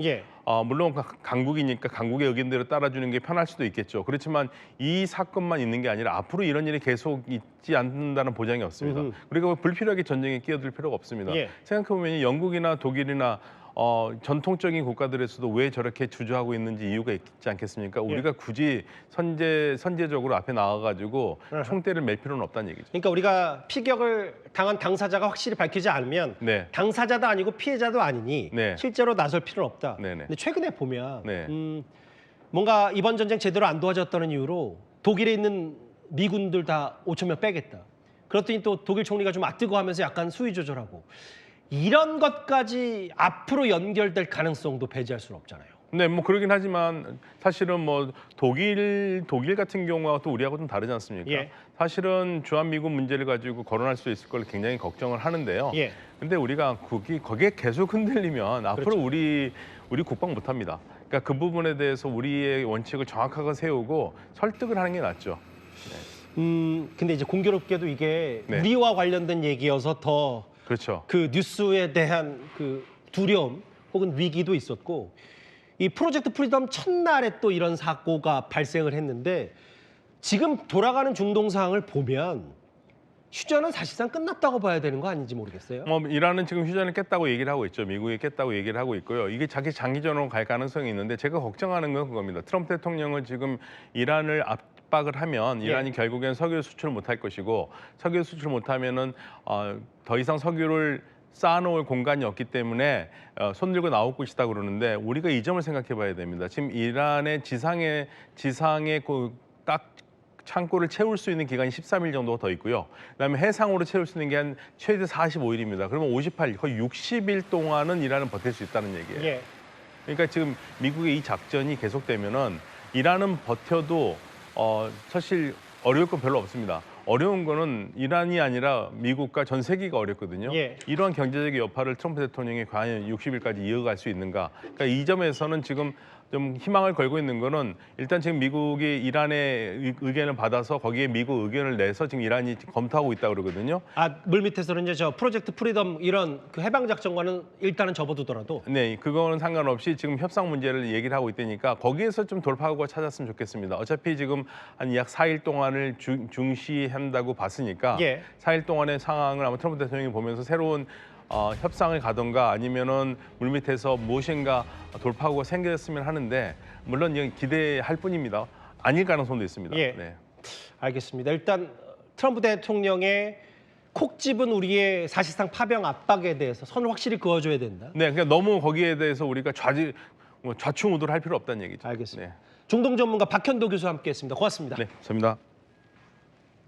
물론 강국이니까 강국의 의견대로 따라주는 게 편할 수도 있겠죠. 그렇지만 이 사건만 있는 게 아니라 앞으로 이런 일이 계속 있지 않는다는 보장이 없습니다. 그리고 불필요하게 전쟁에 끼어들 필요가 없습니다. 생각해보면 영국이나 독일이나 전통적인 국가들에서도 왜 저렇게 주저하고 있는지 이유가 있지 않겠습니까? 우리가 굳이 선제적으로 앞에 나와가지고 총대를 맬 필요는 없다는 얘기죠. 그러니까 우리가 피격을 당한 당사자가 확실히 밝히지 않으면 당사자도 아니고 피해자도 아니니 실제로 나설 필요는 없다. 근데 최근에 보면 뭔가 이번 전쟁 제대로 안 도와줬다는 이유로 독일에 있는 미군들 다 5천 명 빼겠다. 그랬더니 또 독일 총리가 좀 뜨거워하면서 약간 수위 조절하고 이런 것까지 앞으로 연결될 가능성도 배제할 수는 없잖아요. 네, 뭐 그러긴 하지만 사실은 뭐 독일 같은 경우와 또 우리하고 좀 다르지 않습니까? 예. 사실은 주한미군 문제를 가지고 거론할 수 있을 걸 굉장히 걱정을 하는데요. 예. 근데 우리가 거기에 계속 흔들리면 앞으로 그렇죠. 우리 국방 못 합니다. 그러니까 그 부분에 대해서 우리의 원칙을 정확하게 세우고 설득을 하는 게 낫죠. 근데 이제 공교롭게도 이게 네. 우리와 관련된 얘기여서 더 그렇죠. 그 뉴스에 대한 그 두려움 혹은 위기도 있었고 이 프로젝트 프리덤 첫날에 또 이런 사고가 발생을 했는데 지금 돌아가는 중동 상황을 보면 휴전은 사실상 끝났다고 봐야 되는 거 아닌지 모르겠어요. 뭐 이란은 지금 휴전을 깼다고 얘기를 하고 있죠. 미국이 깼다고 얘기를 하고 있고요. 이게 자기 장기전으로 갈 가능성이 있는데 제가 걱정하는 건 그겁니다. 트럼프 대통령은 지금 이란을 압박을 하면 이란이 결국엔 석유 수출을 못할 것이고 석유 수출 못하면은 더 이상 석유를 쌓아놓을 공간이 없기 때문에 손 들고 나올 것이다 그러는데 우리가 이 점을 생각해 봐야 됩니다. 지금 이란의 지상에 딱 창고를 채울 수 있는 기간이 13일 정도가 더 있고요. 그다음에 해상으로 채울 수 있는 게 한 최대 45일입니다. 그러면 58일, 거의 60일 동안은 이란은 버틸 수 있다는 얘기예요. 예. 그러니까 지금 미국의 이 작전이 계속되면은 이란은 버텨도 사실 어려울 건 별로 없습니다. 어려운 거는 이란이 아니라 미국과 전 세계가 어렵거든요. 예. 이러한 경제적 여파를 트럼프 대통령이 과연 60일까지 이어갈 수 있는가? 그러니까 이 점에서는 지금 좀 희망을 걸고 있는 거는 일단 지금 미국이 이란의 의견을 받아서 거기에 미국 의견을 내서 지금 이란이 검토하고 있다고 그러거든요. 물밑에서는 이제 저 프로젝트 프리덤 이런 그 해방 작전과는 일단은 접어두더라도 네, 그거는 상관없이 지금 협상 문제를 얘기를 하고 있다니까 거기에서 좀 돌파구가 찾았으면 좋겠습니다. 어차피 지금 한 약 4일 동안을 중시한다고 봤으니까 예. 4일 동안의 상황을 아마 트럼프 대통령이 보면서 새로운 협상을 가던가 아니면은 물밑에서 무엇인가 돌파구가 생겼으면 하는데 물론 이건 기대할 뿐입니다. 아닐 가능성도 있습니다. 예. 네. 알겠습니다. 일단 트럼프 대통령의 콕 집은 우리의 사실상 파병 압박에 대해서 선을 확실히 그어줘야 된다. 네, 그러니까 너무 거기에 대해서 우리가 좌충우돌 할 필요 없다는 얘기죠. 알겠습니다. 네. 중동 전문가 박현도 교수와 함께했습니다. 고맙습니다. 네, 감사합니다.